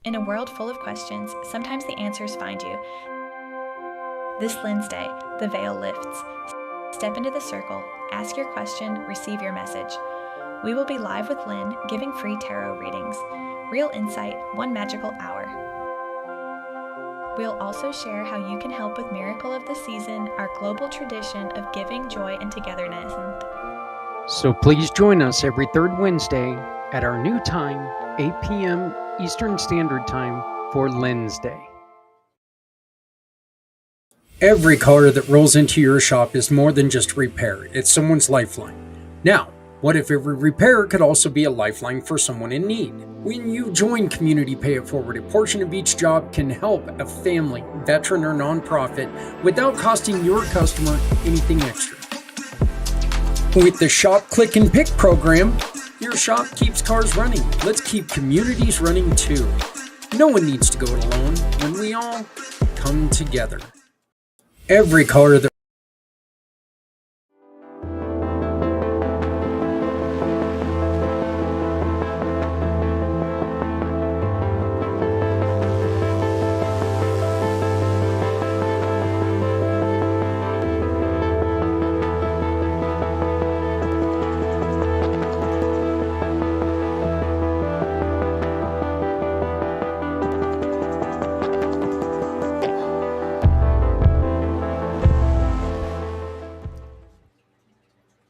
In a world full of questions, sometimes the answers find you. This Lynn's Day, the veil lifts. Step into the circle, ask your question, receive your message. We will be live with Lynn, giving free tarot readings. Real insight, one magical hour. We'll also share how you can help with Miracle of the Season, our global tradition of giving, joy, and togetherness. So please join us every third Wednesday at our new time, 8 p.m. Eastern Standard Time for Lynn's Day. Every car that rolls into your shop is more than just repair. It's someone's lifeline. Now, what if every repair could also be a lifeline for someone in need? When you join Community Pay It Forward, a portion of each job can help a family, veteran, or nonprofit without costing your customer anything extra. With the Shop, Click, and Pick program, your shop keeps cars running. Let's keep communities running too. No one needs to go it alone when we all come together. Every car that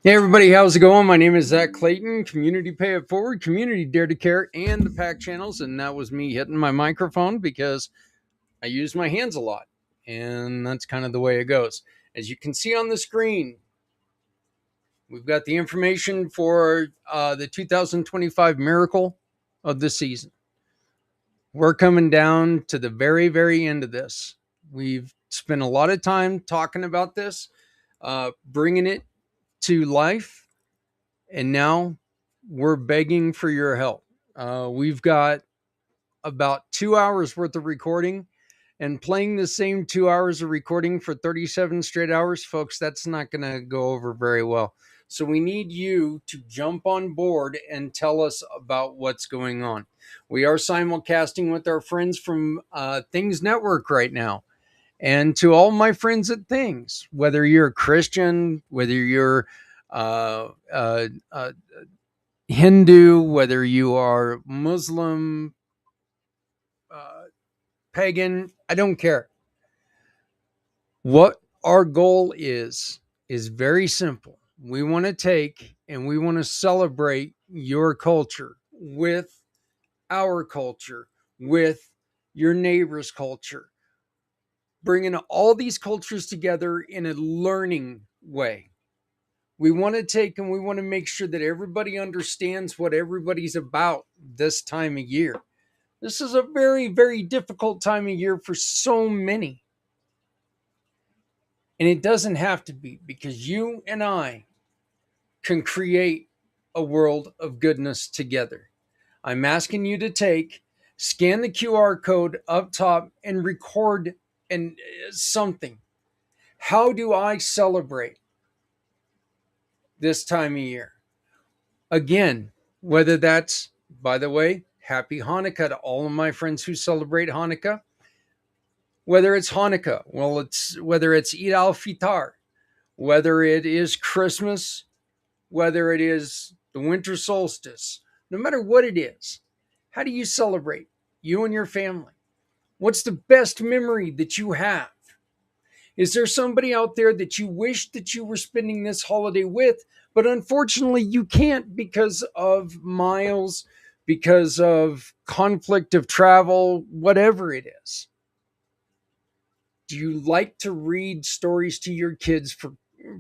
Hey everybody, how's it going? My name is Zach Clayton, Community Pay It Forward, Community Dare to Care, and the Pack Channels. And that was me hitting my microphone because I use my hands a lot. And that's kind of the way it goes. As you can see on the screen, we've got the information for the 2025 Miracle of the Season. We're coming down to the very, very end of this. We've spent a lot of time talking about this, bringing it to life, and now we're begging for your help. We've got about 2 hours worth of recording, and playing the same 2 hours of recording for 37 straight hours, folks, that's not going to go over very well. So we need you to jump on board and tell us about what's going on. We are simulcasting with our friends from Things Network right now. And to all my friends at Things, whether you're a Christian, whether you're Hindu, whether you are Muslim, pagan, I don't care. What our goal is very simple. We want to take and we want to celebrate your culture with our culture, with your neighbor's culture, bringing all these cultures together in a learning way. We want to take and we want to make sure that everybody understands what everybody's about this time of year. This is a very, very difficult time of year for so many. And it doesn't have to be, because you and I can create a world of goodness together. I'm asking you to scan the QR code up top and record something. How do I celebrate this time of year? Again, whether that's, by the way, happy Hanukkah to all of my friends who celebrate Hanukkah. Whether it's Hanukkah, whether it's Eid al-Fitr, whether it is Christmas, whether it is the winter solstice, no matter what it is, how do you celebrate, you and your family? What's the best memory that you have? Is there somebody out there that you wish that you were spending this holiday with, but unfortunately you can't because of miles, because of conflict of travel, whatever it is? Do you like to read stories to your kids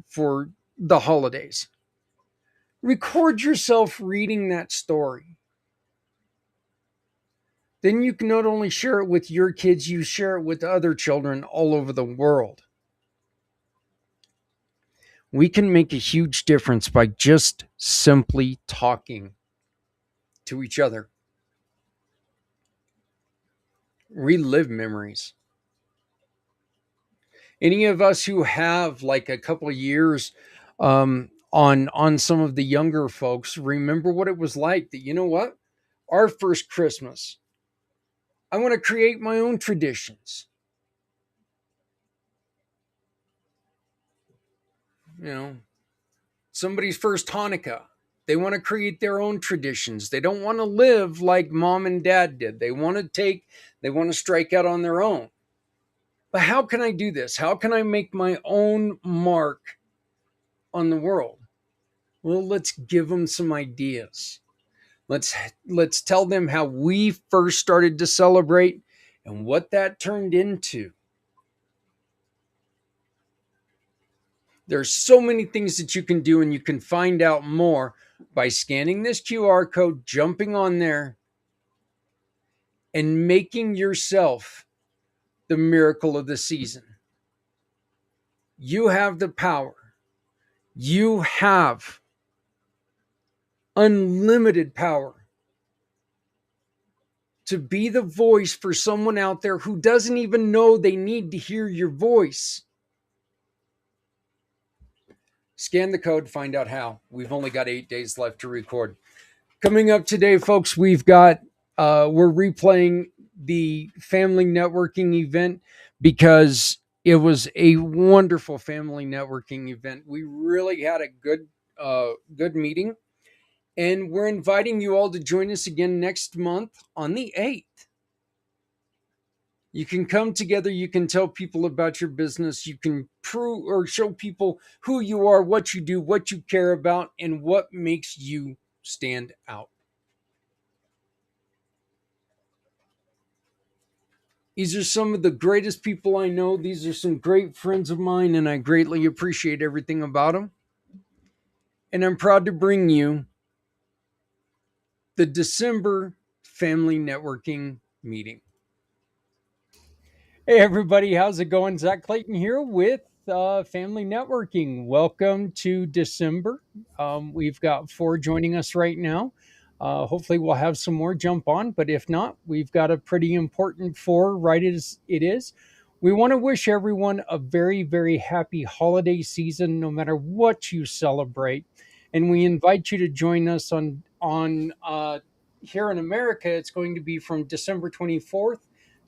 for the holidays? Record yourself reading that story. Then you can not only share it with your kids, you share it with other children all over the world. We can make a huge difference by just simply talking to each other. Relive memories. Any of us who have like a couple of years on some of the younger folks remember what it was like, that, you know what? Our first Christmas, I want to create my own traditions. You know, somebody's first Hanukkah. They want to create their own traditions. They don't want to live like mom and dad did. They want to strike out on their own. But how can I do this? How can I make my own mark on the world? Well, let's give them some ideas. Let's tell them how we first started to celebrate and what that turned into. There's so many things that you can do, and you can find out more by scanning this QR code, jumping on there, and making yourself the miracle of the season. You have the power. You have unlimited power to be the voice for someone out there who doesn't even know they need to hear your voice. Scan the code, find out how. We've only got 8 days left to record. Coming up today, folks, we're replaying the family networking event because it was a wonderful family networking event. We really had a good meeting, and we're inviting you all to join us again next month on the 8th. You can come together. You can tell people about your business. You can prove or show people who you are, what you do, what you care about, and what makes you stand out. These are some of the greatest people I know. These are some great friends of mine, and I greatly appreciate everything about them. And I'm proud to bring you the December family networking meeting. Hey, everybody, how's it going? Zach Clayton here with Family Networking. Welcome to December. We've got 4 joining us right now. Hopefully, we'll have some more jump on, but if not, we've got a pretty important 4 right as it is. We want to wish everyone a very, very happy holiday season, no matter what you celebrate. And we invite you to join us on here in America. It's going to be from December 24th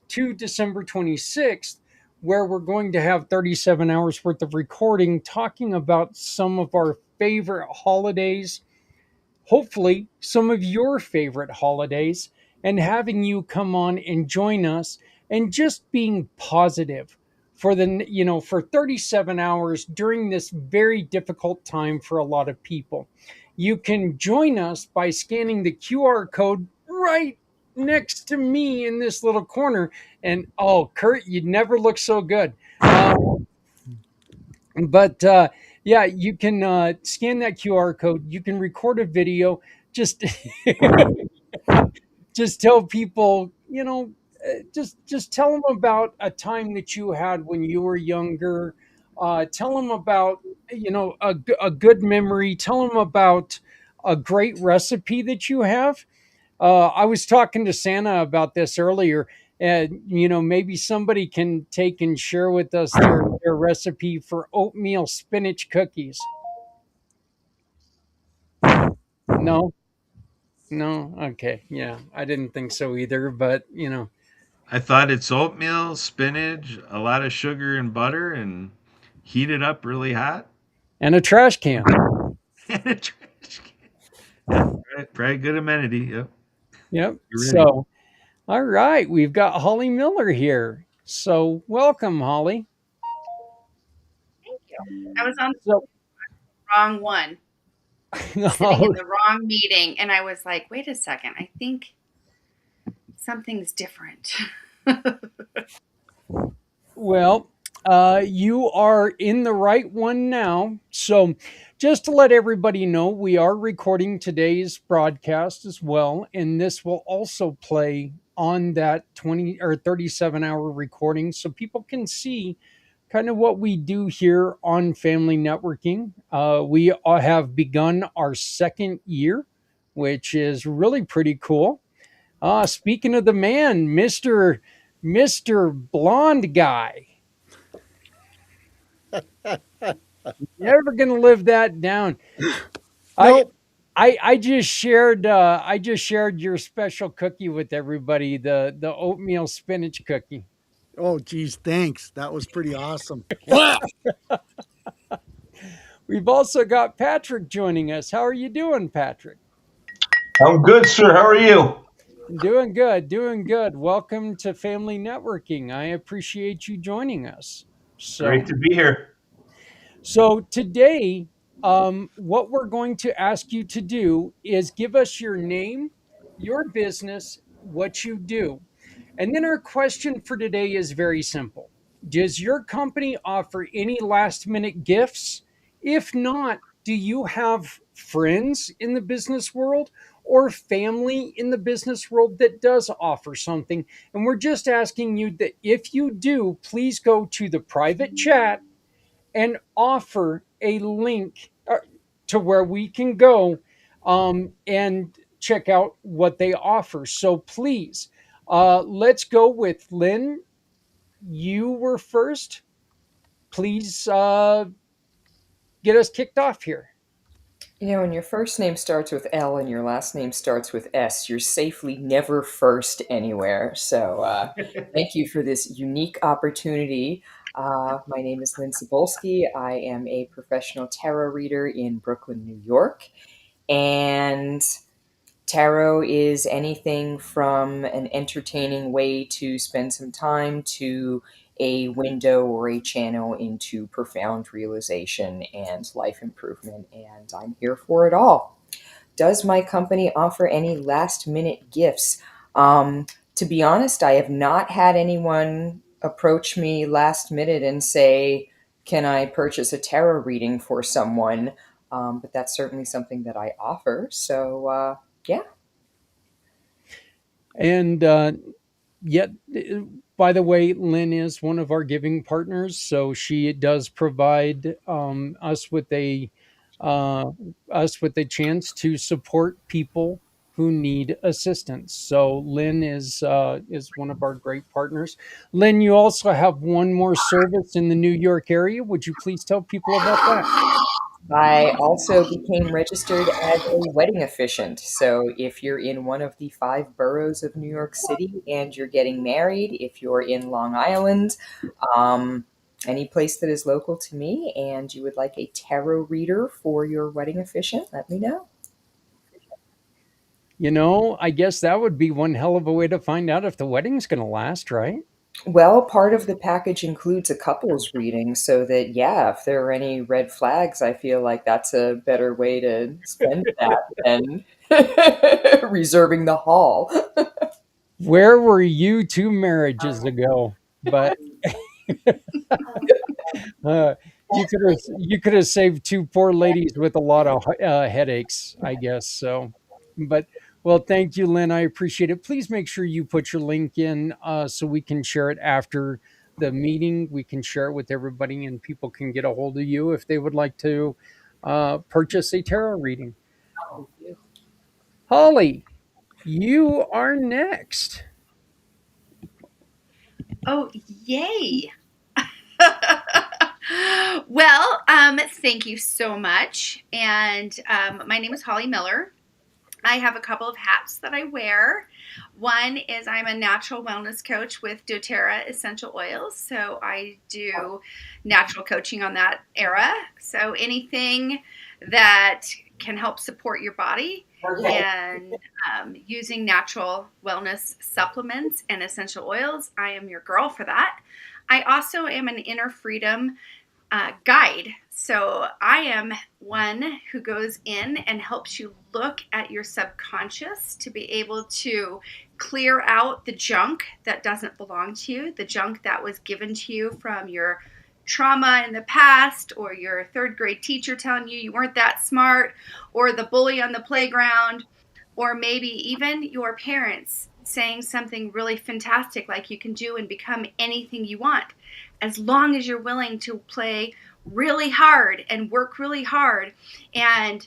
to December 26th, where we're going to have 37 hours worth of recording talking about some of our favorite holidays, hopefully some of your favorite holidays, and having you come on and join us and just being positive for 37 hours during this very difficult time for a lot of people. You can join us by scanning the QR code right next to me in this little corner. And oh, Kurt, you'd never look so good. But yeah, you can scan that QR code. You can record a video. Just just tell people, just tell them about a time that you had when you were younger. Tell them about a good memory. Tell them about a great recipe that you have. I was talking to Santa about this earlier, and maybe somebody can take and share with us their recipe for oatmeal spinach cookies. No, no, okay, yeah, I didn't think so either, but I thought it's oatmeal, spinach, a lot of sugar and butter, and heat it up really hot. and a trash can. And a trash can. Yeah, probably good amenity. Yep. Yep. You're ready. So, all right, we've got Holly Miller here. So, welcome, Holly. Thank you. I was on So, the wrong one, sitting in the wrong meeting, and I was like, wait a second, I think something's different. well, you are in the right one now. So, just to let everybody know, we are recording today's broadcast as well, and this will also play on that 20 or 37-hour recording so people can see kind of what we do here on Family Networking. We have begun our 2nd year, which is really pretty cool. Speaking of the man, Mr. Blonde Guy. Never gonna live that down. Nope. I just shared your special cookie with everybody, the oatmeal spinach cookie. Oh, geez, thanks. That was pretty awesome. We've also got Patrick joining us. How are you doing, Patrick? I'm good, sir. How are you? Doing good, doing good. Welcome to Family Networking. I appreciate you joining us. Great So, to be here. so today, what we're going to ask you to do is give us your name, your business, what you do. And then our question for today is very simple. Does your company offer any last minute gifts? If not, do you have friends in the business world or family in the business world that does offer something? And we're just asking you that if you do, please go to the private chat and offer a link to where we can go and check out what they offer. So please, let's go with Lynn. You were first. Please get us kicked off here. When your first name starts with L and your last name starts with S, you're safely never first anywhere. So thank you for this unique opportunity. My name is Lynn Cebulski. I am a professional tarot reader in Brooklyn, New York. And tarot is anything from an entertaining way to spend some time to a window or a channel into profound realization and life improvement. And I'm here for it all. Does my company offer any last minute gifts? To be honest, I have not had anyone approach me last minute and say, can I purchase a tarot reading for someone? But that's certainly something that I offer. So, yeah. And yet, by the way, Lynn is one of our giving partners, so she does provide uh, us with a chance to support people who need assistance. So Lynn is one of our great partners. Lynn, you also have one more service in the New York area. Would you please tell people about that? I also became registered as a wedding officiant. So if you're in one of the 5 boroughs of New York City and you're getting married, if you're in Long Island, um, any place that is local to me, and you would like a tarot reader for your wedding officiant, let me know. I guess that would be one hell of a way to find out if the wedding's going to last, right? Well, part of the package includes a couples reading, so that, yeah, if there are any red flags, I feel like that's a better way to spend that than reserving the hall. Where were you 2 marriages ago? But uh, you could have saved two poor ladies with a lot of headaches, I guess. So, but well, thank you, Lynn. I appreciate it. Please make sure you put your link in so we can share it after the meeting. We can share it with everybody, and people can get a hold of you if they would like to purchase a tarot reading. Holly, you are next. Oh, yay. Well, thank you so much. And my name is Holly Miller. I have a couple of hats that I wear. One is I'm a natural wellness coach with doTERRA essential oils. So I do natural coaching on that era. So anything that can help support your body and using natural wellness supplements and essential oils, I am your girl for that. I also am an inner freedom guide. So I am one who goes in and helps you look at your subconscious to be able to clear out the junk that doesn't belong to you, the junk that was given to you from your trauma in the past, or your third grade teacher telling you weren't that smart, or the bully on the playground, or maybe even your parents saying something really fantastic like you can do and become anything you want, as long as you're willing to play really hard and work really hard and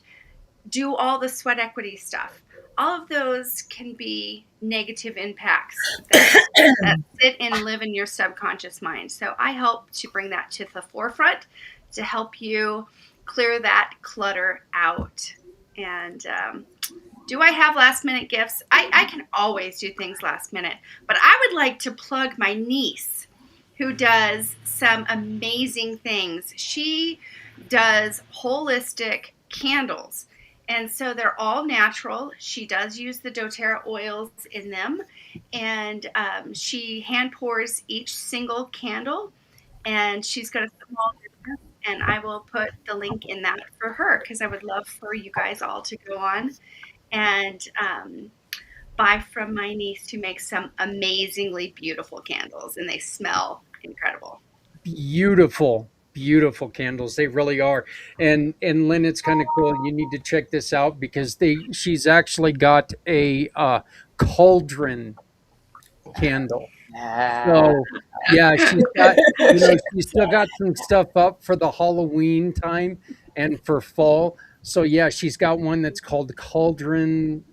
do all the sweat equity stuff. All of those can be negative impacts that sit and live in your subconscious mind. So I help to bring that to the forefront to help you clear that clutter out. And do I have last minute gifts? I can always do things last minute, but I would like to plug my niece who does some amazing things. She does holistic candles. And so they're all natural. She does use the doTERRA oils in them. And she hand pours each single candle. And she's got a small business. And I will put the link in that for her because I would love for you guys all to go on and buy from my niece who makes some amazingly beautiful candles, and they smell incredible. Beautiful candles, they really are. And Lynn, it's kind of cool, you need to check this out because she's actually got a cauldron candle. Ah. So yeah, she's got, she's still got some stuff up for the Halloween time and for fall. So yeah, she's got one that's called cauldron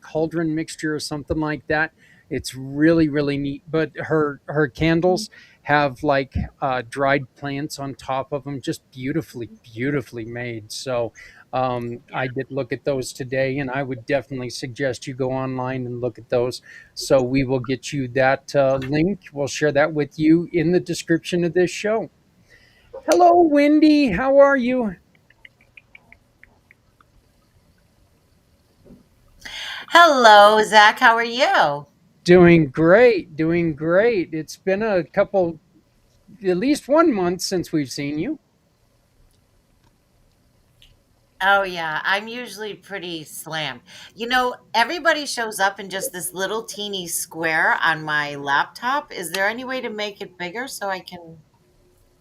mixture or something like that. It's really neat. But her candles have like dried plants on top of them, just beautifully made. So Yeah. I did look at those today, and I would definitely suggest you go online and look at those. So we will get you that link. We'll share that with you in the description of this show. Hello, Wendy. How are you? Hello, Zach. How are you? Doing great. Doing great. It's been a couple, at least 1 month since we've seen you. Oh, yeah. I'm usually pretty slammed. Everybody shows up in just this little teeny square on my laptop. Is there any way to make it bigger so I can?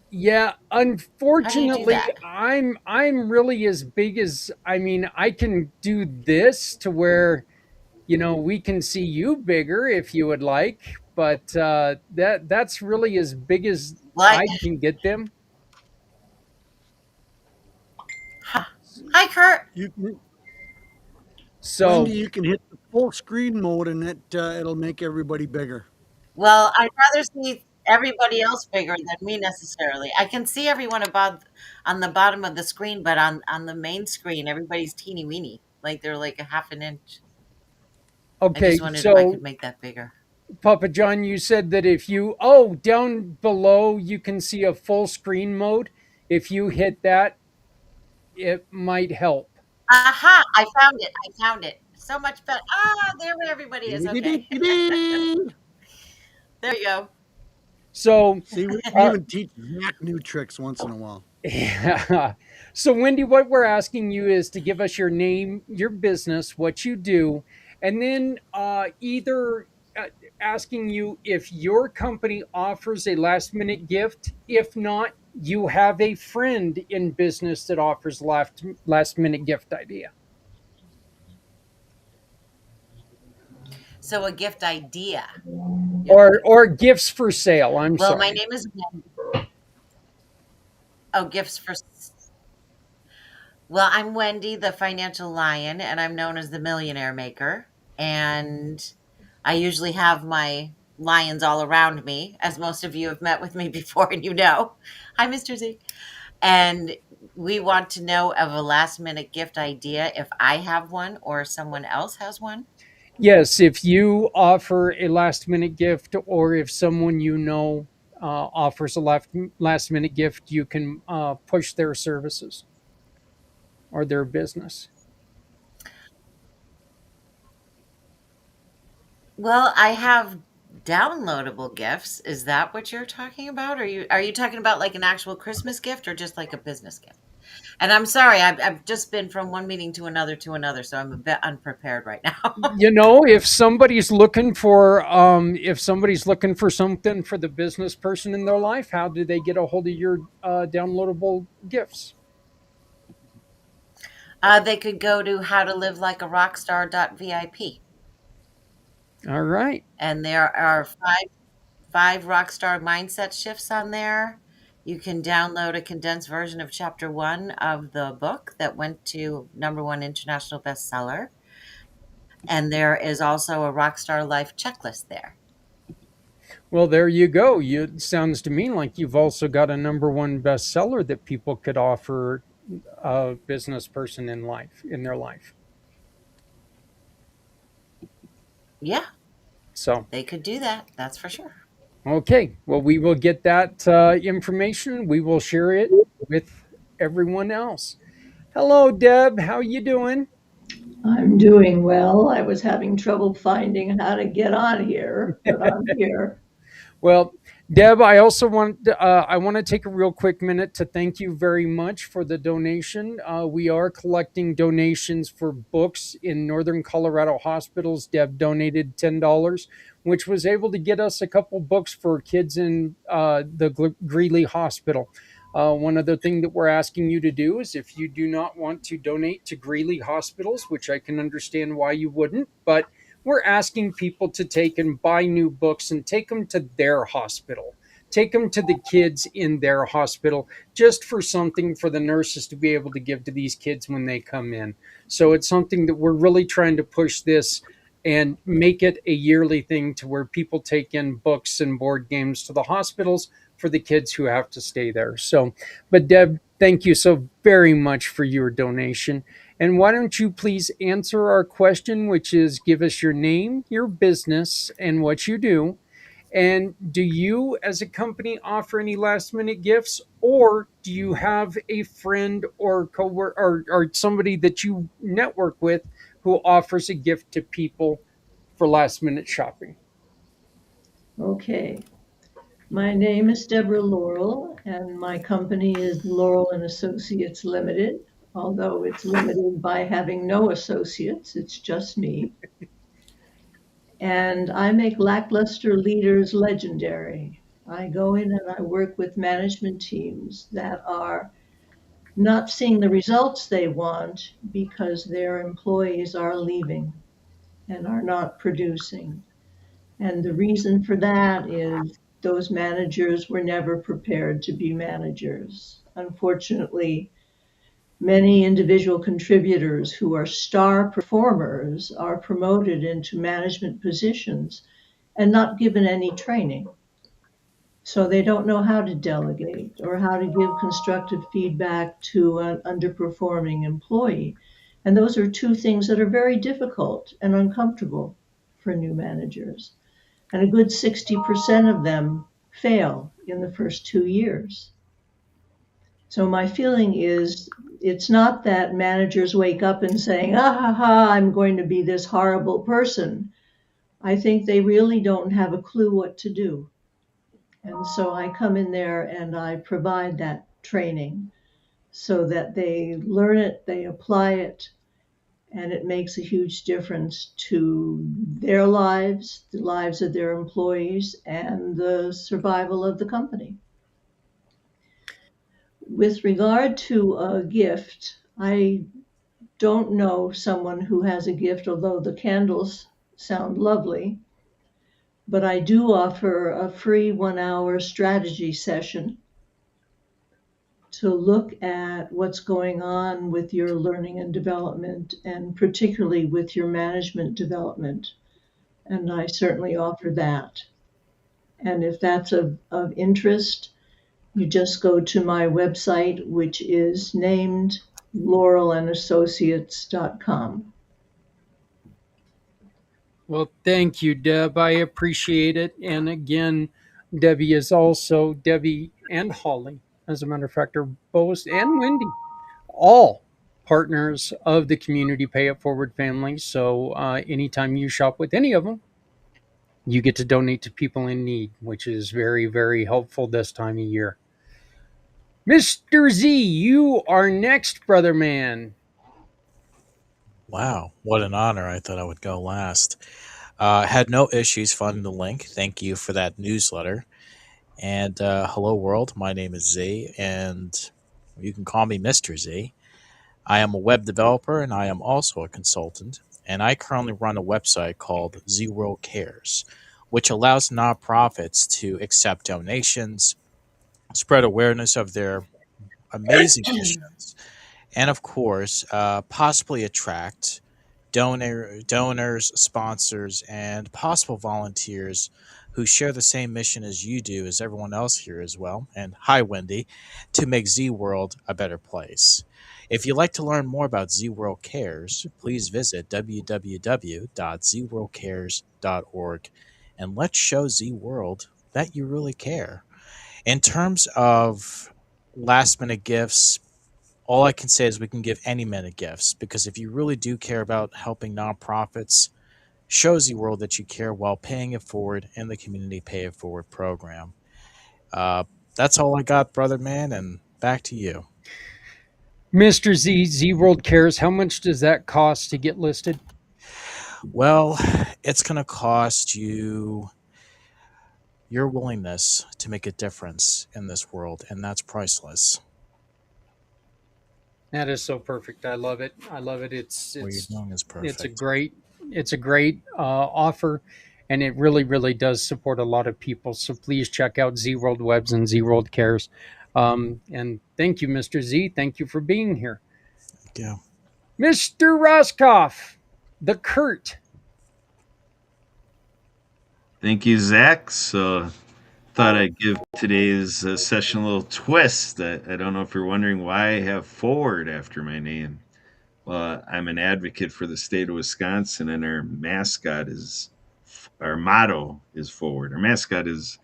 Yeah, How do you do unfortunately, that? I'm really as big as, I mean, I can do this to where we can see you bigger if you would like, but that's really as big as Like, I can get them. hi, Kurt. You can, Wendy, So you can hit the full screen mode, and it'll make everybody bigger. Well, I'd rather see everybody else bigger than me necessarily. I can see everyone above on the bottom of the screen, but on the main screen, everybody's teeny weeny. Like they're like a half an inch. I okay, just wondered if I so could make that bigger. Papa John, you said that if you down below you can see a full screen mode. If you hit that, it might help. Aha! I found it. I found it. So much better. Ah, there where everybody is. Okay. Dee-dee-dee-dee-dee. There you go. So See, we can uh, even teach Zach new tricks once in a while. yeah. So, Wendy, what we're asking you is to give us your name, your business, what you do, and then either asking you if your company offers a last minute gift. If not, you have a friend in business that offers last minute gift idea So a gift idea. or gifts for sale. I'm Well, my sorry. name is Oh, gifts for Well, I'm Wendy, the financial lion, and I'm known as the millionaire maker. And I usually have my lions all around me, as most of you have met with me before and you know. Hi, Mr. Z. And we want to know of a last minute gift idea if I have one or someone else has one. Yes, if you offer a last minute gift or if someone offers a last minute gift, you can push their services or their business. Well, I have downloadable gifts. Is that what you're talking about? Are you talking about like an actual Christmas gift or just like a business gift? And I'm sorry, I've just been from one meeting to another, so I'm a bit unprepared right now. If somebody's looking for something for the business person in their life, how do they get a hold of your downloadable gifts? They could go to howtolivelikearockstar.vip, All right. and there are five rockstar mindset shifts on there. You can download a condensed version of chapter 1 of the book that went to #1 international bestseller, and there is also a rockstar life checklist there. Well, there you go. It sounds to me like you've also got a #1 bestseller that people could offer business person in their life. Yeah, So, they could do that. That's for sure. okay, well, we will get that information. We will share it with everyone else. Hello, Deb. How you doing? I'm doing well. I was having trouble finding how to get on here, but I'm here. Well, Deb, I want to take a real quick minute to thank you very much for the donation. We are collecting donations for books in Northern Colorado hospitals. Deb donated $10, which was able to get us a couple books for kids in the Greeley Hospital. One other thing that we're asking you to do is, if you do not want to donate to Greeley hospitals, which I can understand why you wouldn't, but we're asking people to take and buy new books and take them to their hospital. Take them to the kids in their hospital, just for something for the nurses to be able to give to these kids when they come in. So it's something that we're really trying to push this and make it a yearly thing, to where people take in books and board games to the hospitals for the kids who have to stay there. So, but Deb, thank you so very much for your donation. And why don't you please answer our question, which is, give us your name, your business, and what you do. And do you, as a company, offer any last minute gifts, or do you have a friend or coworker, or somebody that you network with, who offers a gift to people for last minute shopping? Okay. My name is Deborah Laurel, and my company is Laurel and Associates Limited, although it's limited by having no associates, it's just me. And I make lackluster leaders legendary. I go in and I work with management teams that are not seeing the results they want because their employees are leaving and are not producing. And the reason for that is those managers were never prepared to be managers. Unfortunately, many individual contributors who are star performers are promoted into management positions and not given any training. So they don't know how to delegate or how to give constructive feedback to an underperforming employee. And those are two things that are very difficult and uncomfortable for new managers. And a good 60% of them fail in the first 2 years. So my feeling is, it's not that managers wake up and saying, ah ha ha, I'm going to be this horrible person. I think they really don't have a clue what to do. And so I come in there and I provide that training so that they learn it, they apply it, and it makes a huge difference to their lives, the lives of their employees, and the survival of the company. With regard to a gift, I don't know someone who has a gift, although the candles sound lovely, but I do offer a free 1 hour strategy session to look at what's going on with your learning and development, and particularly with your management development. And I certainly offer that. And if that's of interest, you just go to my website, which is named laurelandassociates.com. Well, thank you, Deb. I appreciate it. And again, Debbie and Holly, as a matter of fact, are both, and Wendy, all partners of the Community Pay It Forward family. So anytime you shop with any of them, you get to donate to people in need, which is very, very helpful this time of year. Mr. Z, you are next, brother man. Wow, what an honor. I thought I would go last. Had no issues finding the link. Thank you for that newsletter. And hello, world. My name is Z, and you can call me Mr. Z. I am a web developer, and I am also a consultant. And I currently run a website called Z World Cares, which allows nonprofits to accept donations, spread awareness of their amazing missions, and of course, possibly attract donors, sponsors, and possible volunteers who share the same mission as you do, as everyone else here as well. And hi, Wendy, to make Z World a better place. If you'd like to learn more about Z World Cares, please visit www.zworldcares.org and let's show Z World that you really care. In terms of last minute gifts, all I can say is we can give any minute gifts because if you really do care about helping nonprofits, shows the world that you care while paying it forward in the community pay it forward program. Uh, that's all I got, brother man, and back to you. Mr. Z, Z World Cares, how much does that cost to get listed? Well, it's going to cost you your willingness to make a difference in this world, and that's priceless. That is so perfect. I love it. I love it. What you're doing is It's a perfect. great offer, and it really does support a lot of people. So please check out Z World Webs and Z World Cares. And thank you, Mr. Z. Thank you for being here, Yeah. Mr. Roscoff, the Kurt. Thank you, Zach. So, thought I'd give today's session a little twist. I don't know if you're wondering why I have Forward after my name. Well, I'm an advocate for the state of Wisconsin, and our motto is Forward. Our mascot is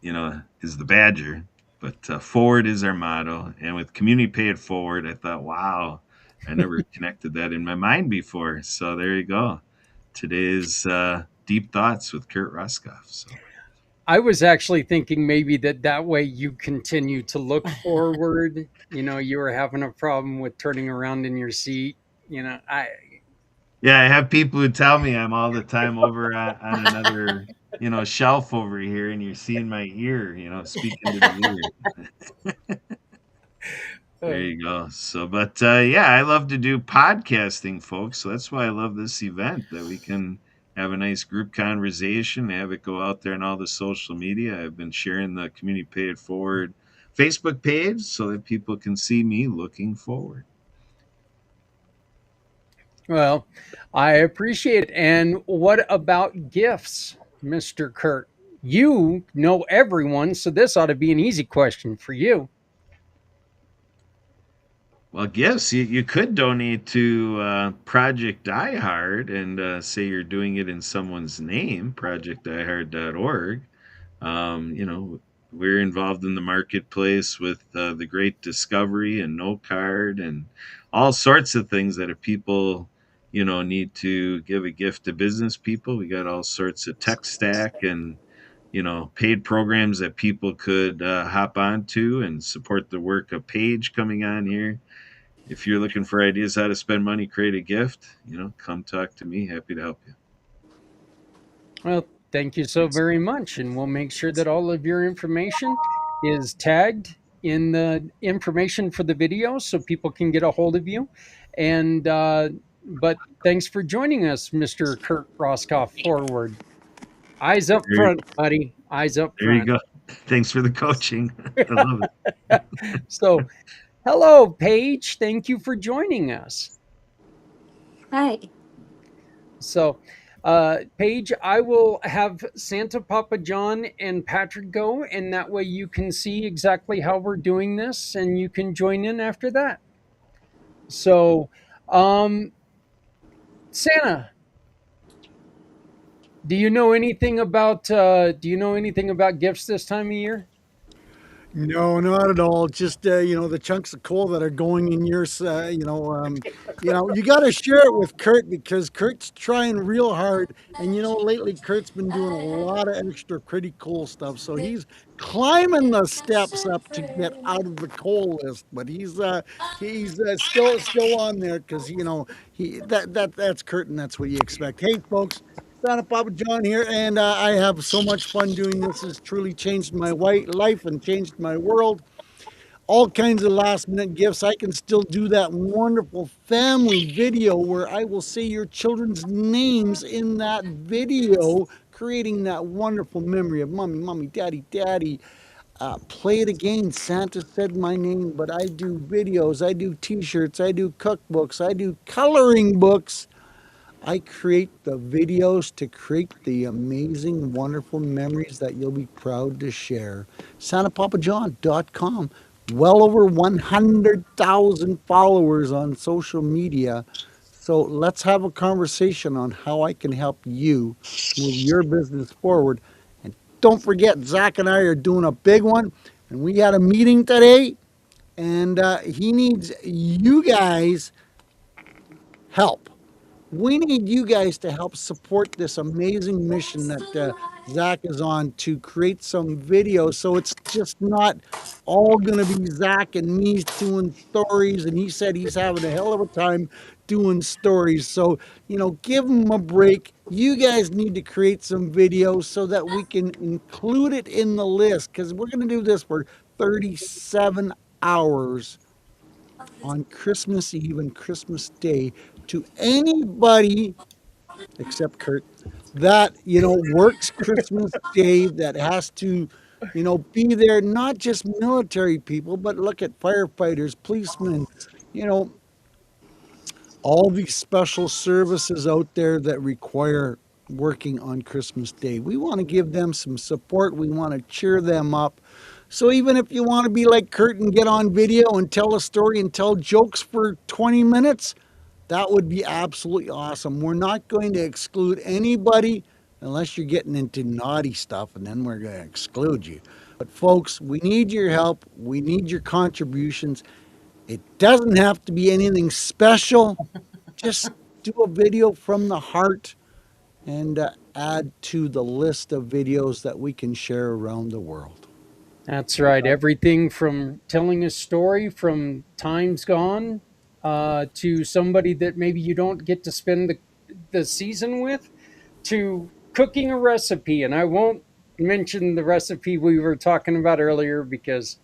the Badger, but Forward is our motto. And with Community Pay It Forward, I thought, wow, I never connected that in my mind before. So there you go. Today's deep thoughts with Kurt Roscoff. So I was actually thinking maybe that way you continue to look forward. You were having a problem with turning around in your seat. yeah, I have people who tell me I'm all the time over on another shelf over here, and you're seeing my ear, speaking to the ear. There you go. So, but yeah, I love to do podcasting, folks. So that's why I love this event, that we can have a nice group conversation, have it go out there on all the social media. I've been sharing the Community Pay It Forward Facebook page so that people can see me looking forward. Well, I appreciate it. And what about gifts, Mr. Kurt? You know everyone, so this ought to be an easy question for you. Well, gifts, you could donate to Project Die Hard and say you're doing it in someone's name, projectdiehard.org. We're involved in the marketplace with the Great Discovery and No Card and all sorts of things that if people, need to give a gift to business people, we got all sorts of tech stack and, paid programs that people could hop onto and support the work of Paige coming on here. If you're looking for ideas how to spend money, create a gift, come talk to me. Happy to help you. Well, thank you so very much. And we'll make sure that all of your information is tagged in the information for the video so people can get a hold of you. And, but thanks for joining us, Mr. Kurt Roscoff Forward. Eyes up front, buddy. Eyes up There you front. go. Thanks for the coaching. I love it. So, hello, Paige. Thank you for joining us. Hi. So, Paige, I will have Santa Papa John and Patrick go, and that way you can see exactly how we're doing this, and you can join in after that. So, Santa, do you know anything about gifts this time of year? No, not at all. Just the chunks of coal that are going in your, you got to share it with Kurt because Kurt's trying real hard, and lately Kurt's been doing a lot of extra pretty cool stuff. So he's climbing the steps up to get out of the coal list, but he's still on there because that's Kurt, and that's what you expect. Hey, folks. Santa Papa John here, and I have so much fun doing this. It's truly changed my life and changed my world. All kinds of last minute gifts. I can still do that wonderful family video where I will say your children's names in that video, creating that wonderful memory of mommy, mommy, daddy, daddy. Play it again. Santa said my name, but I do videos, I do t-shirts, I do cookbooks, I do coloring books. I create the videos to create the amazing, wonderful memories that you'll be proud to share. SantaPapaJohn.com. Well over 100,000 followers on social media. So let's have a conversation on how I can help you move your business forward. And don't forget, Zach and I are doing a big one. And we had a meeting today, and he needs you guys' help. We need you guys to help support this amazing mission that Zach is on to create some videos. So it's just not all going to be Zach and me doing stories. And he said he's having a hell of a time doing stories. So, give him a break. You guys need to create some videos so that we can include it in the list because we're going to do this for 37 hours on Christmas Eve and Christmas Day to anybody except Kurt that works Christmas Day, that has to be there, not just military people, but look at firefighters, policemen, you know all these special services out there that require working on Christmas Day. We want to give them some support. We want to cheer them up. So even if you want to be like Kurt and get on video and tell a story and tell jokes for 20 minutes, that would be absolutely awesome. We're not going to exclude anybody unless you're getting into naughty stuff, and then we're going to exclude you. But folks, we need your help. We need your contributions. It doesn't have to be anything special. Just do a video from the heart and add to the list of videos that we can share around the world. That's right. Everything from telling a story from times gone to somebody that maybe you don't get to spend the season with, to cooking a recipe. And I won't mention the recipe we were talking about earlier because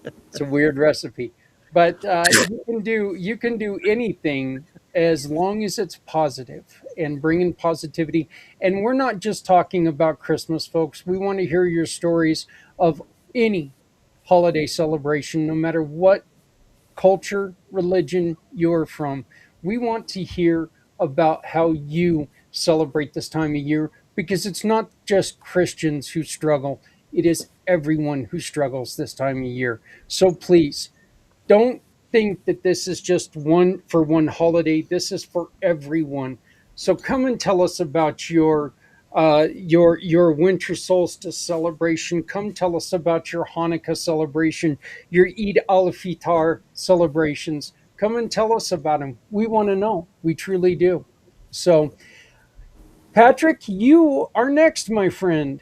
it's a weird recipe. But you can do anything as long as it's positive and bringing positivity. And we're not just talking about Christmas, folks. We want to hear your stories of any holiday celebration, no matter what culture, religion you're from. We want to hear about how you celebrate this time of year because it's not just Christians who struggle, it is everyone who struggles this time of year. So please don't think that this is just one for one holiday. This is for everyone. So come and tell us about your winter solstice celebration. Come tell us about your Hanukkah celebration, your Eid al-Fitr celebrations. Come and tell us about them. We want to know. We truly do. So, Patrick, you are next, my friend.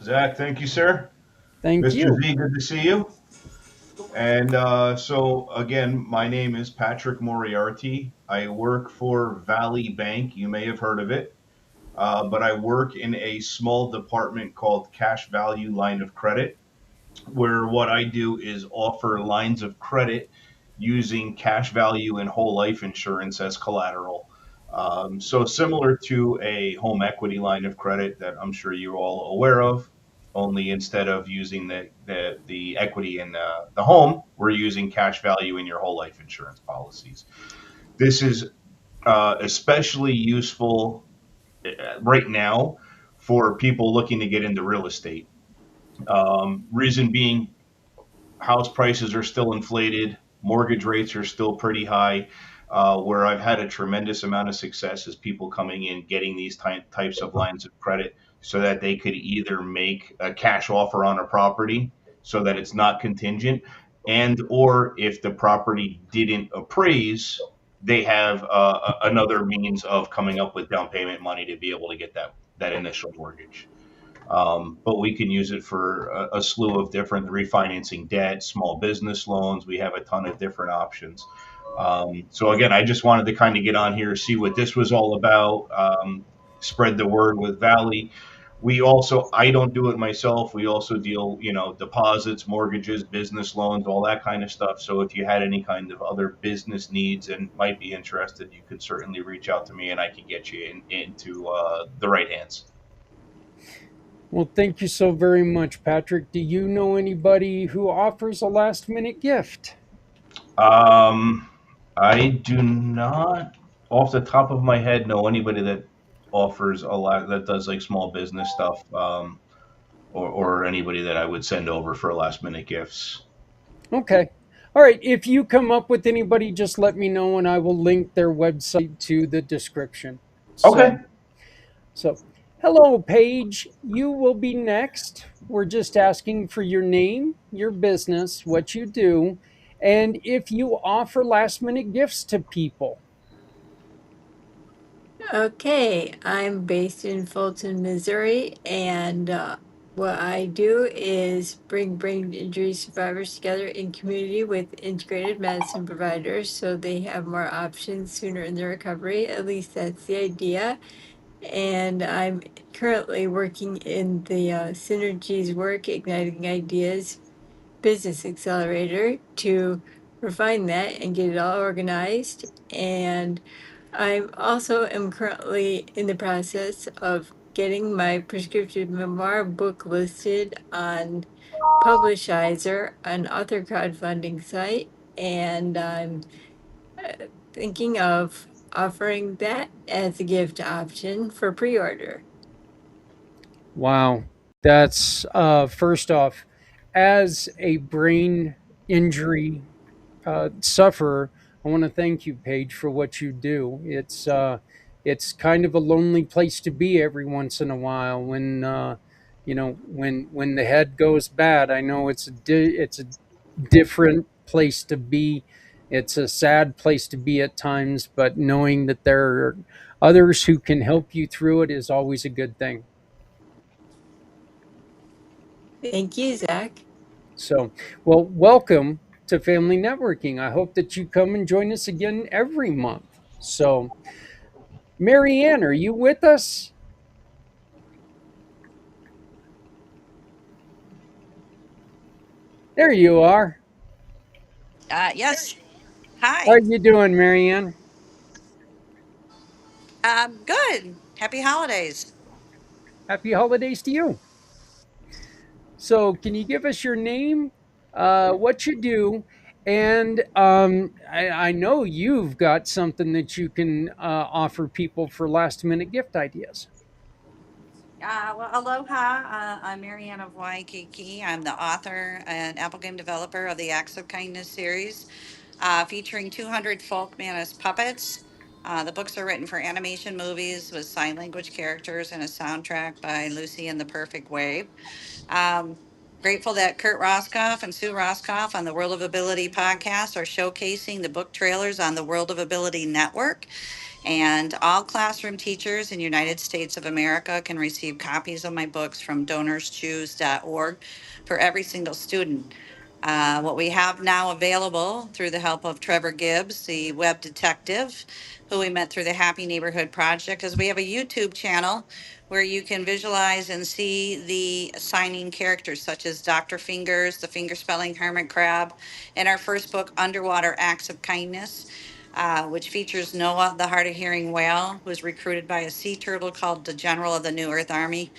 Zach, thank you, sir. Thank Mr. you. Z, good to see you. And so, again, my name is Patrick Moriarty. I work for Valley Bank. You may have heard of it. But I work in a small department called Cash Value Line of Credit, where what I do is offer lines of credit using cash value and whole life insurance as collateral. So similar to a home equity line of credit that I'm sure you're all aware of, only instead of using the equity in the home, we're using cash value in your whole life insurance policies. This is especially useful right now for people looking to get into real estate. Reason being, house prices are still inflated, mortgage rates are still pretty high. Where I've had a tremendous amount of success is people coming in getting these types of lines of credit so that they could either make a cash offer on a property so that it's not contingent, and or if the property didn't appraise, they have another means of coming up with down payment money to be able to get that initial mortgage. But we can use it for a slew of different refinancing debt, small business loans. We have a ton of different options. So again, I just wanted to kind of get on here, see what this was all about, spread the word with Valley. We also, I don't do it myself. We also deal, deposits, mortgages, business loans, all that kind of stuff. So if you had any kind of other business needs and might be interested, you could certainly reach out to me and I can get you into the right hands. Well, thank you so very much, Patrick. Do you know anybody who offers a last minute gift? Um, I do not, off the top of my head, know anybody that offers a lot that does like small business stuff, or anybody that I would send over for last minute gifts. Okay. All right. If you come up with anybody, just let me know and I will link their website to the description. Okay. So, hello, Paige. You will be next. We're just asking for your name, your business, what you do, and if you offer last minute gifts to people. Okay, I'm based in Fulton, Missouri, and what I do is bring brain injury survivors together in community with integrated medicine providers so they have more options sooner in their recovery. At least that's the idea. And I'm currently working in the Synergies Work Igniting Ideas Business Accelerator to refine that and get it all organized. And I also am currently in the process of getting my prescription memoir book listed on Publishizer, an author crowdfunding site, and I'm thinking of offering that as a gift option for pre-order. Wow. That's first off, as a brain injury sufferer, I want to thank you, Paige, for what you do. It's kind of a lonely place to be every once in a while when when the head goes bad. I know it's a different place to be. It's a sad place to be at times, but knowing that there are others who can help you through it is always a good thing. Thank you, Zach. So, well, welcome to Family Networking. I hope that you come and join us again every month. So, Marianne, are you with us? There you are. Yes. How Hi. are you doing, Marianne? Good. Happy holidays. Happy holidays to you. So, can you give us your name, what you do, and I know you've got something that you can offer people for last minute gift ideas. Well, aloha. I'm Marianne of Waikiki. I'm the author and Apple game developer of the Acts of Kindness series, featuring 200 folk Manus puppets. The books are written for animation movies with sign language characters and a soundtrack by Lucy and the Perfect Wave. Um, Grateful that Kurt Roskoff and Sue Roskoff on the World of Ability podcast are showcasing the book trailers on the World of Ability Network. And all classroom teachers in United States of America can receive copies of my books from donorschoose.org for every single student. What we have now available through the help of Trevor Gibbs, the web detective, who we met through the Happy Neighborhood Project, is we have a YouTube channel where you can visualize and see the signing characters such as Dr. Fingers, the finger spelling hermit crab, and our first book, Underwater Acts of Kindness, which features Noah, the hard of hearing whale, who is recruited by a sea turtle called the General of the New Earth Army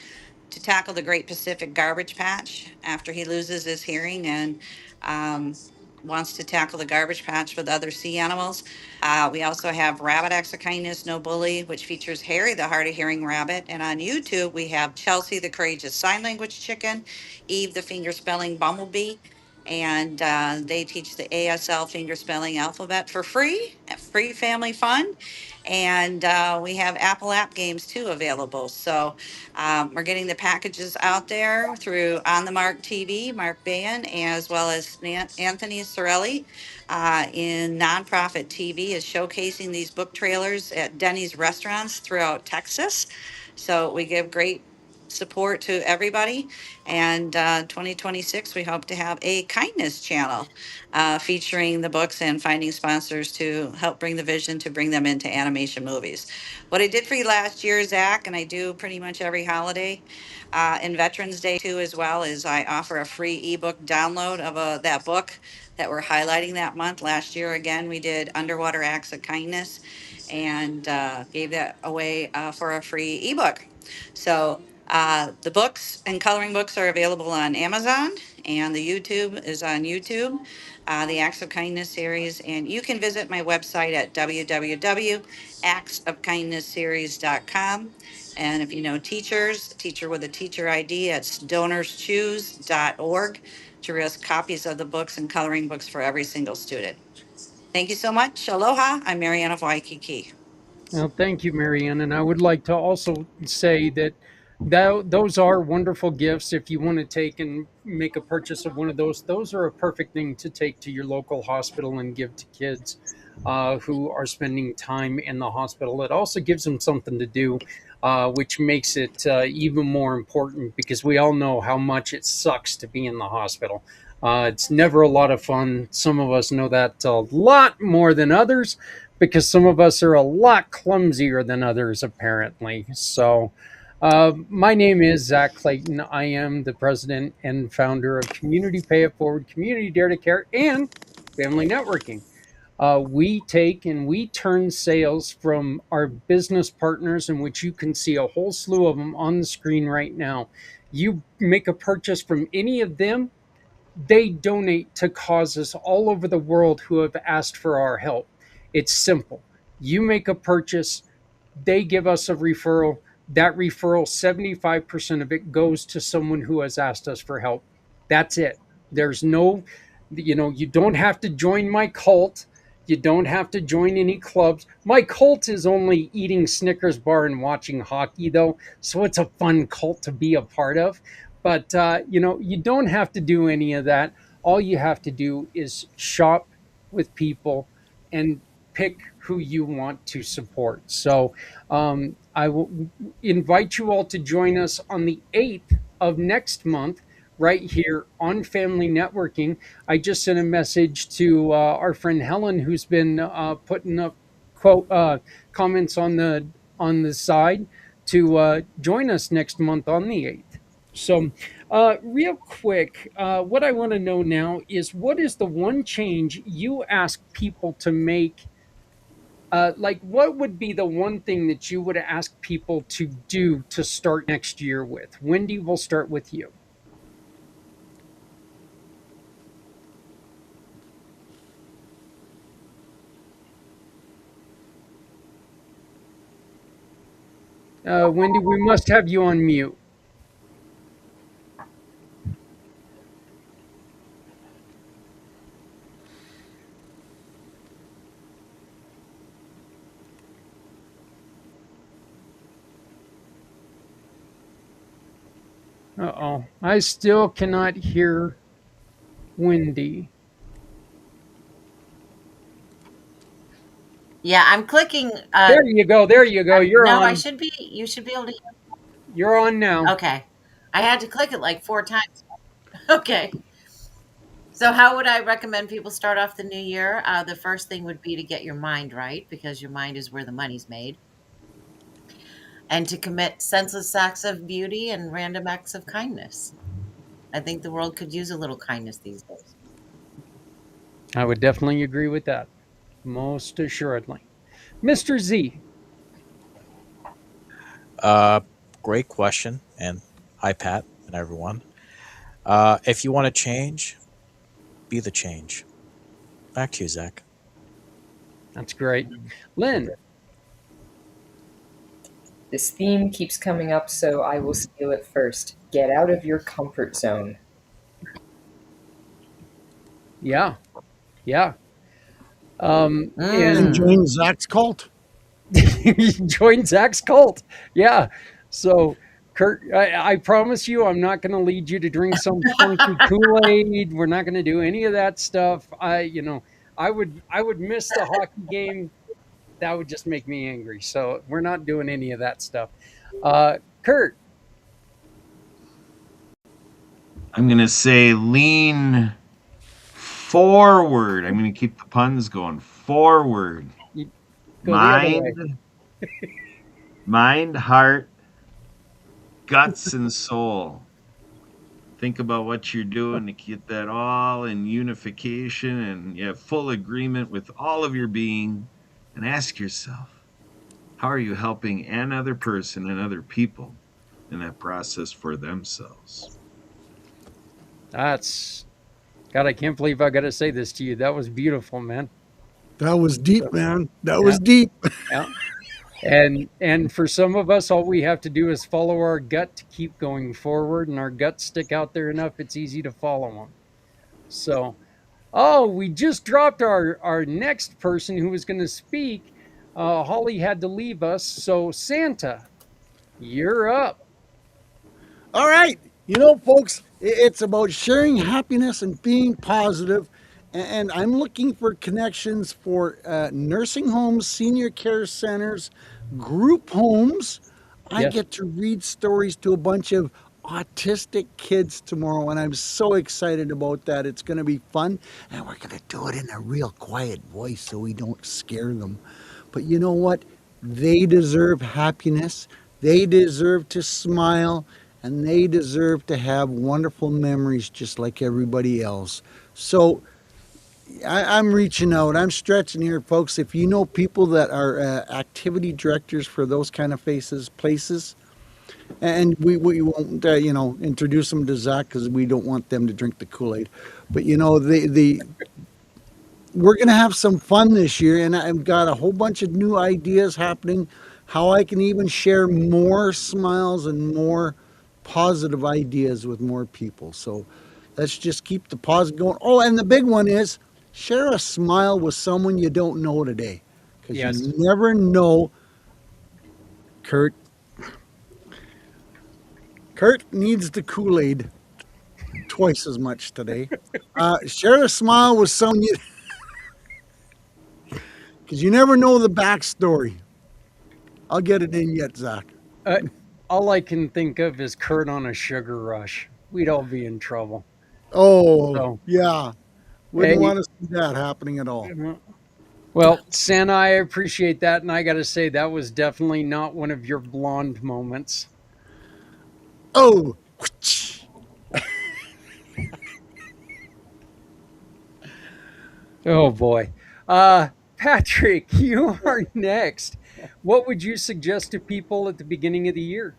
to tackle the Great Pacific Garbage Patch after he loses his hearing and um, wants to tackle the garbage patch with other sea animals. We also have Rabbit Acts of Kindness, No Bully, which features Harry, the hard of hearing rabbit. And on YouTube, we have Chelsea, the courageous sign language chicken, Eve, the finger spelling bumblebee. And they teach the ASL finger spelling alphabet for free, free family fun. And we have Apple app games too available. So we're getting the packages out there through On the Mark TV, Mark Bayan, as well as Anthony Sorelli in nonprofit TV is showcasing these book trailers at Denny's restaurants throughout Texas. So we give great support to everybody. And 2026, we hope to have a kindness channel featuring the books and finding sponsors to help bring the vision to bring them into animation movies. What I did for you last year, Zach, and I do pretty much every holiday, and Veterans Day too, as well, is I offer a free ebook download of that book that we're highlighting that month. Last year, again, we did Underwater Acts of Kindness and gave that away for a free ebook. So the books and coloring books are available on Amazon and the YouTube is on YouTube, the Acts of Kindness series. And you can visit my website at www.actsofkindnessseries.com. And if you know teachers, teacher with a teacher ID, it's donorschoose.org to risk copies of the books and coloring books for every single student. Thank you so much. Aloha. I'm Marianne of Waikiki. Well, thank you, Marianne. And I would like to also say that those are wonderful gifts. If you want to take and make a purchase of one of those are a perfect thing to take to your local hospital and give to kids who are spending time in the hospital. It also gives them something to do, which makes it even more important because we all know how much it sucks to be in the hospital. It's never a lot of fun. Some of us know that a lot more than others because some of us are a lot clumsier than others, apparently. So, my name is Zach Clayton. I am the president and founder of Community Pay It Forward, Community Dare to Care, and Family Networking. We take and we turn sales from our business partners, in which you can see a whole slew of them on the screen right now. You make a purchase from any of them, they donate to causes all over the world who have asked for our help. It's simple. You make a purchase, they give us a referral. That referral, 75% of it goes to someone who has asked us for help. That's it. There's no, you don't have to join my cult. You don't have to join any clubs. My cult is only eating Snickers bar and watching hockey, though. So it's a fun cult to be a part of. But, you don't have to do any of that. All you have to do is shop with people and pick who you want to support. So I will invite you all to join us on the 8th of next month, right here on Family Networking. I just sent a message to our friend Helen, who's been putting up quote comments on the side to join us next month on the 8th. So, real quick, what I want to know now is what is the one change you ask people to make, like what would be the one thing that you would ask people to do to start next year with? Wendy, we'll start with you. Wendy, we must have you on mute. Uh-oh, I still cannot hear Wendy. Yeah, I'm clicking. There you go. There you go. You're No, I on. should be. You should be able to. You're on now. Okay. I had to click it like 4 times. Okay. So, how would I recommend people start off the new year? The first thing would be to get your mind right because your mind is where the money's made, and to commit senseless acts of beauty and random acts of kindness. I think the world could use a little kindness these days. I would definitely agree with that. Most assuredly. Mr. Z. Uh, Great question. And hi, Pat, and everyone. If you want to change, be the change. Back to you, Zach. That's great. Lynn. This theme keeps coming up, so I will steal it first. Get out of your comfort zone. Yeah. Yeah. And And Mm. join Zach's cult. join Zach's cult. Yeah. So, Kurt, I promise you, I'm not going to lead you to drink some funky Kool-Aid. We're not going to do any of that stuff. I would miss the hockey game. That would just make me angry. So we're not doing any of that stuff. Kurt. I'm going to say lean forward. I'm going to keep the puns going. Forward. You go the other way. Mind, heart, guts, and soul. Think about what you're doing to get that all in unification and you have full agreement with all of your being. And ask yourself, how are you helping another person and other people in that process for themselves? That's God. I can't believe I got to say this to you. That was beautiful, man. That was deep, man. That Yeah, was deep. yeah. And for some of us, all we have to do is follow our gut to keep going forward, and our guts stick out there enough. It's easy to follow them. So, oh, we just dropped our next person who was going to speak. Holly had to leave us, so Santa, you're up. All right. You know, folks, it's about sharing happiness and being positive. And I'm looking for connections for nursing homes, senior care centers, group homes. I Yes. get to read stories to a bunch of autistic kids tomorrow, and I'm so excited about that. It's going to be fun, and we're going to do it in a real quiet voice so we don't scare them. But you know what? They deserve happiness, they deserve to smile, and they deserve to have wonderful memories just like everybody else. So I'm reaching out. I'm stretching here, folks. If you know people that are activity directors for those kind of places, and we won't introduce them to Zach because we don't want them to drink the Kool-Aid, but the we're going to have some fun this year, and I've got a whole bunch of new ideas happening. How I can even share more smiles and more positive ideas with more people. So let's just keep the positive going. Oh, and the big one is share a smile with someone you don't know today, because you Yes. never know. Kurt. Kurt needs the Kool-Aid twice as much today. Share a smile with someone you, because you never know the backstory. I'll get it in yet, Zach. Uh, all I can think of is Kurt on a sugar rush. We'd all be in trouble. Oh, So, yeah. Wouldn't hey, want to see that happening at all. well, Santa, I appreciate that, and I got to say that was definitely not one of your blonde moments. Oh, Oh boy. Patrick, you are next. What would you suggest to people at the beginning of the year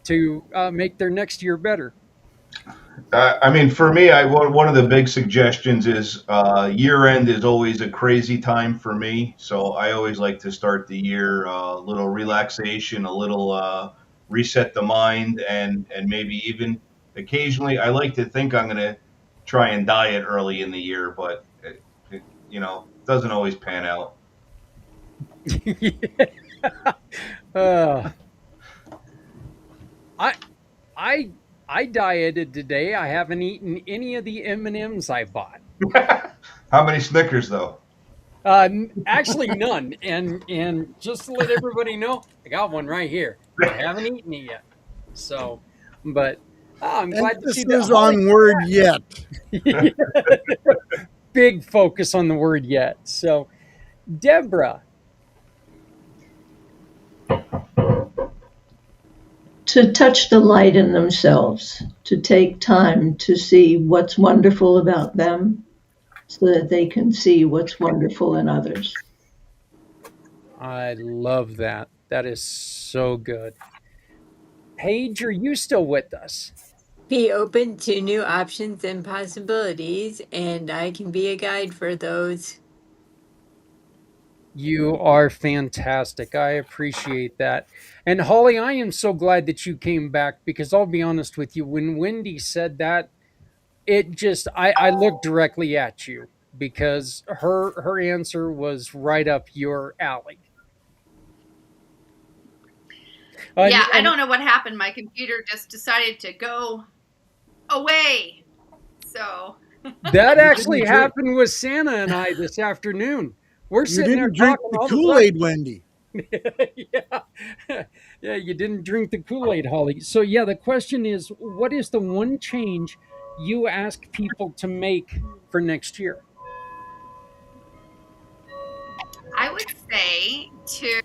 to make their next year better? I mean, for me, one of the big suggestions is year end is always a crazy time for me. So I always like to start the year a little relaxation, a little reset the mind, and maybe even occasionally I like to think I'm going to try and diet early in the year, but doesn't always pan out. uh, I I I dieted today. I haven't eaten any of the M&Ms I bought. How many Snickers though? Actually, none. And just to let everybody know, I got one right here. I haven't eaten it yet. So, but I'm glad to see that emphasis Holly. on word yet. Big focus on the word yet. So, Deborah, To touch the light in themselves, to take time to see what's wonderful about them so that they can see what's wonderful in others. I love that. That is so good. Paige, are you still with us? Be open to new options and possibilities, and I can be a guide for those. You are fantastic. I appreciate that. And Holly, I am so glad that you came back because I'll be honest with you, when Wendy said that, it just I looked directly at you because her answer was right up your alley. Yeah, I And don't know what happened. My computer just decided to go away. So, that You actually didn't drink. happened with Santa and I this afternoon. We're You sitting there didn't drink talking the all of a sudden. Kool-Aid, Wendy. Yeah. Yeah, you didn't drink the Kool-Aid, Holly. So yeah, the question is, what is the one change you ask people to make for next year? I would say to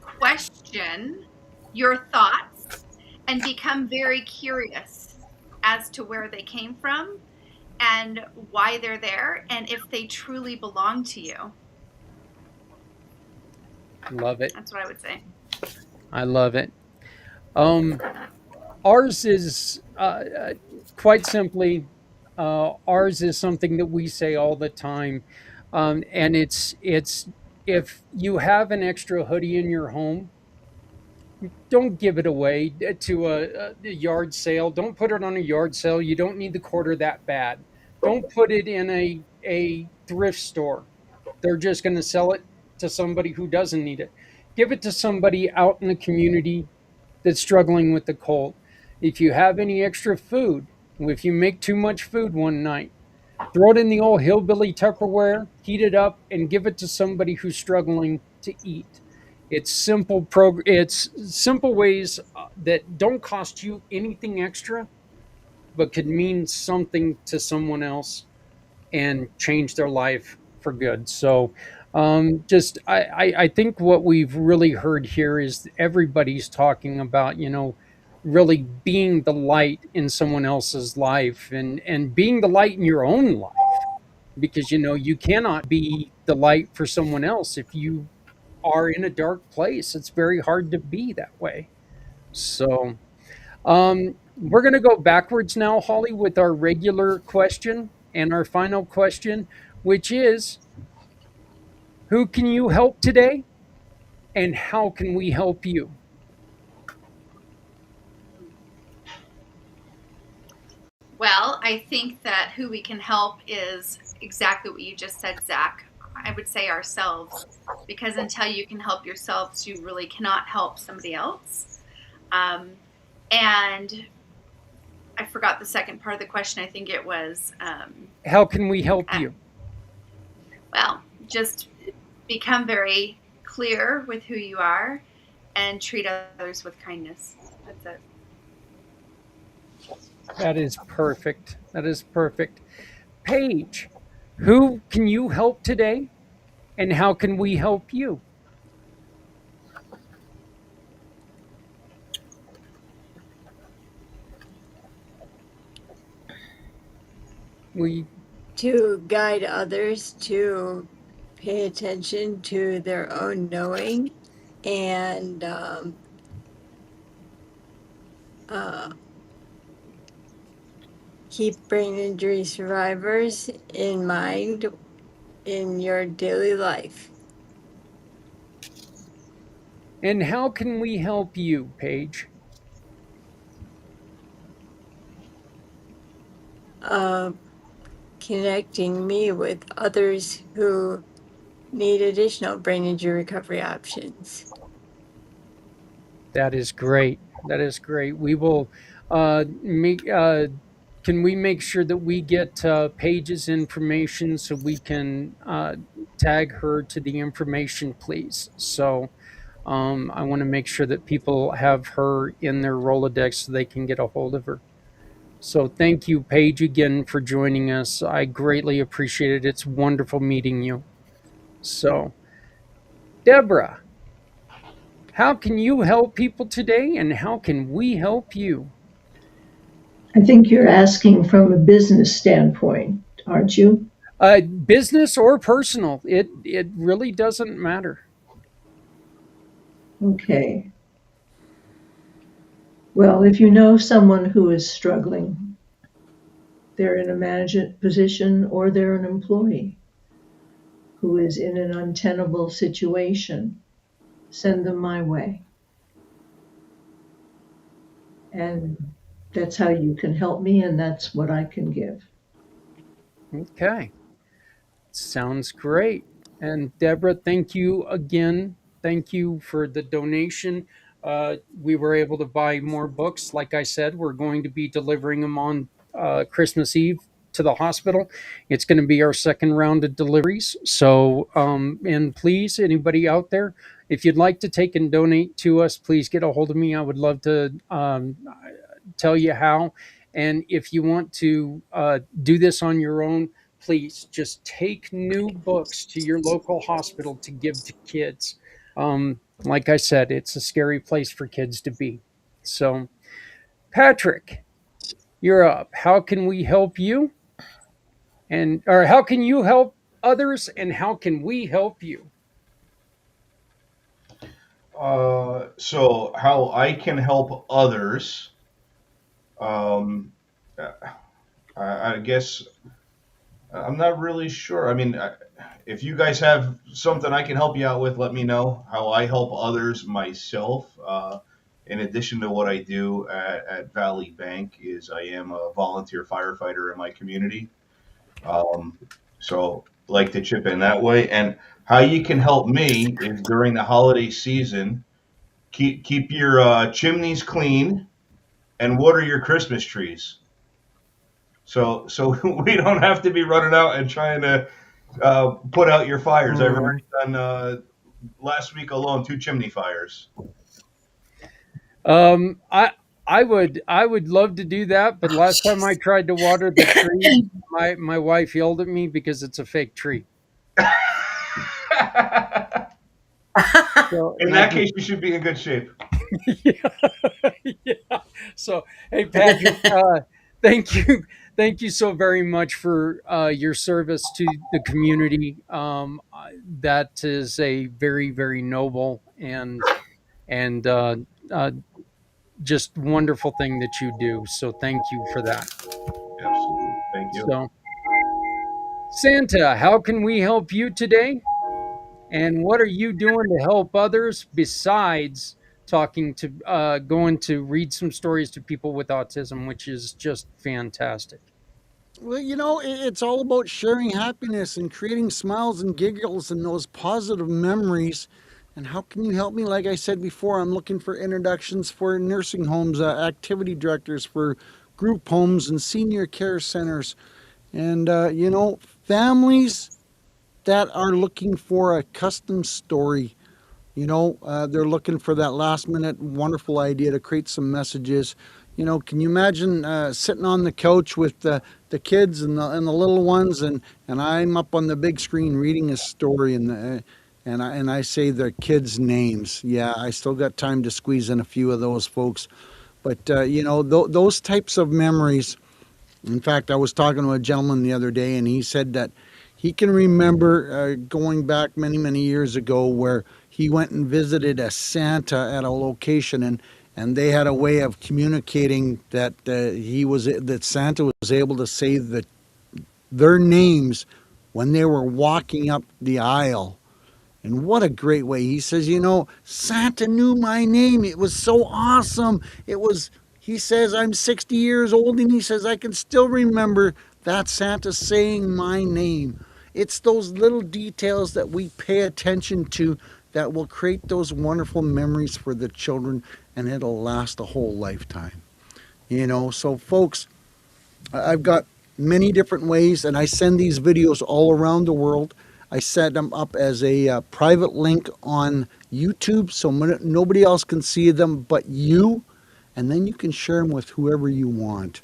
question your thoughts and become very curious as to where they came from and why they're there and if they truly belong to you. Love it. That's what I would say. I love it. Um, ours is quite simply Ours is something that we say all the time, and it's if you have an extra hoodie in your home, don't give it away to a yard sale. Don't put it on a yard sale. You don't need the quarter that bad. Don't put it in a thrift store. They're just going to sell it to somebody who doesn't need it. Give it to somebody out in the community that's struggling with the cold. If you have any extra food, if you make too much food one night, throw it in the old hillbilly Tupperware, heat it up, and give it to somebody who's struggling to eat. It's simple ways that don't cost you anything extra, but could mean something to someone else and change their life for good. So, just I think what we've really heard here is everybody's talking about, really being the light in someone else's life, and being the light in your own life, because you cannot be the light for someone else if you are in a dark place. It's very hard to be that way. So, we're going to go backwards now, Holly, with our regular question and our final question, which is, who can you help today and how can we help you? Well, I think that who we can help is exactly what you just said, Zach. I would say ourselves, because until you can help yourselves, you really cannot help somebody else. And I forgot the second part of the question. I think it was, How can we help you? well, just become very clear with who you are and treat others with kindness. That's it. That is perfect. That is perfect. Paige, who can you help today and how can we help you? We To guide others to pay attention to their own knowing and uh, keep brain injury survivors in mind in your daily life. And how can we help you, Paige? Uh, Connecting me with others who need additional brain injury recovery options. That is great. That is great. We will make. Can we make sure that we get Paige's information so we can tag her to the information, please? So I want to make sure that people have her in their Rolodex so they can get a hold of her. So thank you, Paige, again for joining us. I greatly appreciate it. It's wonderful meeting you. So, Deborah, how can you help people today and how can we help you? I think you're asking from a business standpoint, aren't you? Business or personal, it really doesn't matter. Okay. Well, if you know someone who is struggling, they're in a management position or they're an employee who is in an untenable situation, send them my way. And that's how you can help me, and that's what I can give. Okay, sounds great. And Deborah, thank you again. Thank you for the donation. We were able to buy more books. Like I said, we're going to be delivering them on Christmas Eve to the hospital. It's going to be our second round of deliveries. So, and please, anybody out there, if you'd like to take and donate to us, please get a hold of me. I would love to tell you how. And if you want to do this on your own, please just take new books to your local hospital to give to kids. Like I said, it's a scary place for kids to be. So, Patrick, you're up. How can we help you? And or how can you help others? And how can we help you? So how I can help others. Um, I guess I'm not really sure. I mean, if you guys have something I can help you out with, let me know. How I help others myself, in addition to what I do at Valley Bank, is I am a volunteer firefighter in my community. Um, so like to chip in that way. And how you can help me is during the holiday season, keep your chimneys clean and water your Christmas trees. So we don't have to be running out and trying to put out your fires. I've already done last week alone 2 chimney fires. I would love to do that, but last time I tried to water the tree, my wife yelled at me because it's a fake tree. So, In and I that just case, you should be in good shape. yeah, yeah. So, hey, Patrick, thank you, thank you so very much for your service to the community. That is a very, very noble and uh, just wonderful thing that you do. So, thank you for that. Absolutely. Thank you. So, Santa, how can we help you today? And what are you doing to help others besides talking to going to read some stories to people with autism, which is just fantastic. Well, it's all about sharing happiness and creating smiles and giggles and those positive memories. And how can you help me? Like I said before, I'm looking for introductions for nursing homes, activity directors for group homes and senior care centers, and families that are looking for a custom story. They're looking for that last minute wonderful idea to create some messages. Can you imagine sitting on the couch with the kids and the little ones, and I'm up on the big screen reading a story, and I say the kids' names. Yeah, I still got time to squeeze in a few of those folks, but those types of memories. In fact, I was talking to a gentleman the other day, and he said that he can remember going back many, many years ago where he went and visited a Santa at a location, and they had a way of communicating that that Santa was able to say their names when they were walking up the aisle. And what a great way. He says, Santa knew my name. It was so awesome. He says, I'm 60 years old, and he says, I can still remember that Santa saying my name. It's those little details that we pay attention to that will create those wonderful memories for the children, and it'll last a whole lifetime. So folks, I've got many different ways, and I send these videos all around the world. I set them up as a private link on YouTube so nobody else can see them but you, and then you can share them with whoever you want.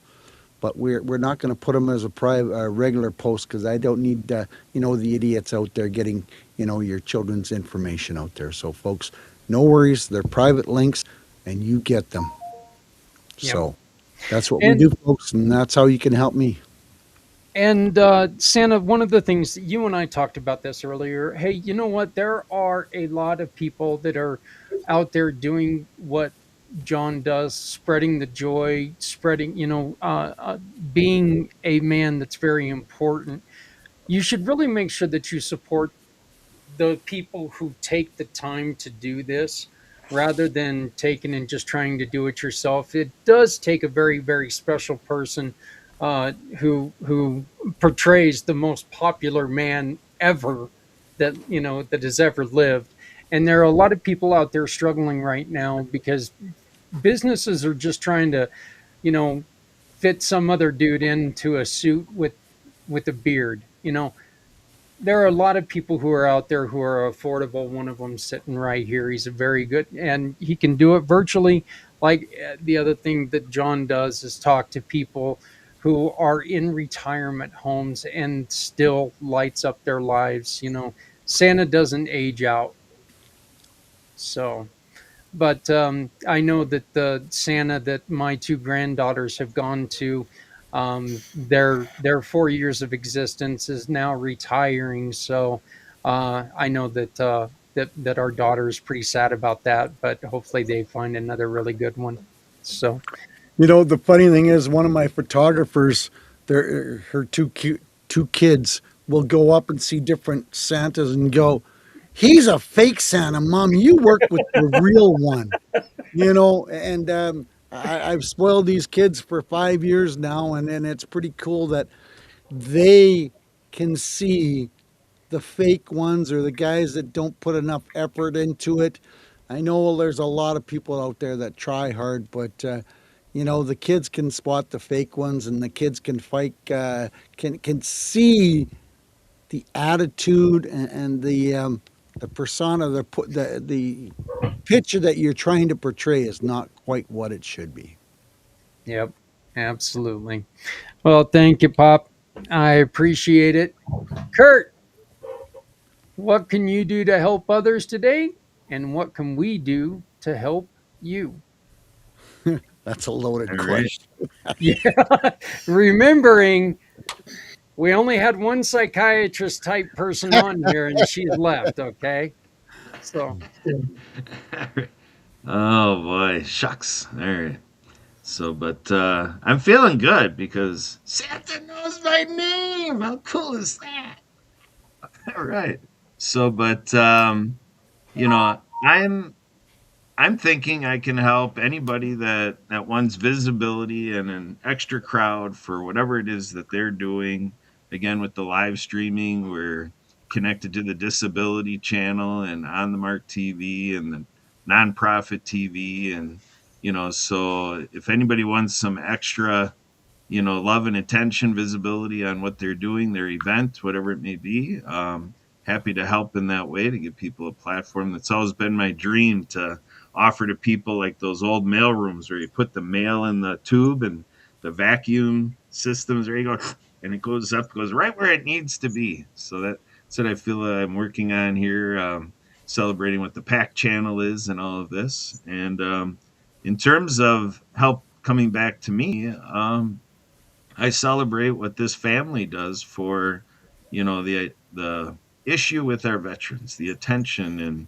But we're not going to put them as a private regular post because I don't need the idiots out there getting your children's information out there. So folks, no worries, they're private links, and you get them. Yep. So that's what we And do, folks, and that's how you can help me. and Santa, one of the things you and I talked about this earlier. Hey, you know what? There are a lot of people that are out there doing what John does, spreading the joy, spreading, being a man that's very important. You should really make sure that you support the people who take the time to do this rather than taking and just trying to do it yourself. It does take a very, very special person who portrays the most popular man ever that has ever lived. And there are a lot of people out there struggling right now because businesses are just trying to, you know, fit some other dude into a suit with a beard. There are a lot of people who are out there who are affordable. One of them sitting right here. He's a very good, and he can do it virtually. Like the other thing that John does is talk to people who are in retirement homes and still lights up their lives. Santa doesn't age out. So, but I know that the Santa that my two granddaughters have gone to, their 4 years of existence is now retiring. So I know that our daughter is pretty sad about that, but hopefully they find another really good one. So The funny thing is, one of my photographers her two kids will go up and see different Santas and go, "He's a fake Santa, Mom. You work with the real one." And I've spoiled these kids for 5 years now, and it's pretty cool that they can see the fake ones or the guys that don't put enough effort into it. I know there's a lot of people out there that try hard, but the kids can spot the fake ones, and the kids can fight, can see the attitude and the persona, the picture that you're trying to portray is not quite what it should be. Yep, absolutely. Well, thank you, Pop. I appreciate it. Kurt, what can you do to help others today? And what can we do to help you? That's a loaded All right. question. Yeah. Remembering we only had one psychiatrist type person on here and she's left, okay? So, Oh boy, shucks. All right. So, but I'm feeling good because Santa knows my name. How cool is that? All right. So, but I'm thinking I can help anybody that wants visibility and an extra crowd for whatever it is that they're doing. Again, with the live streaming, we're connected to the Disability Channel and On the Mark TV and the nonprofit TV, and so if anybody wants some extra love and attention, visibility on what they're doing, their event, whatever it may be. Happy to help in that way to give people a platform. That's always been my dream to offer to people like those old mail rooms where you put the mail in the tube and the vacuum systems where you go and it goes up, goes right where it needs to be. So that's what I feel that I'm working on here, celebrating what the PAC channel is and all of this. And in terms of help coming back to me, I celebrate what this family does for, the issue with our veterans, the attention and,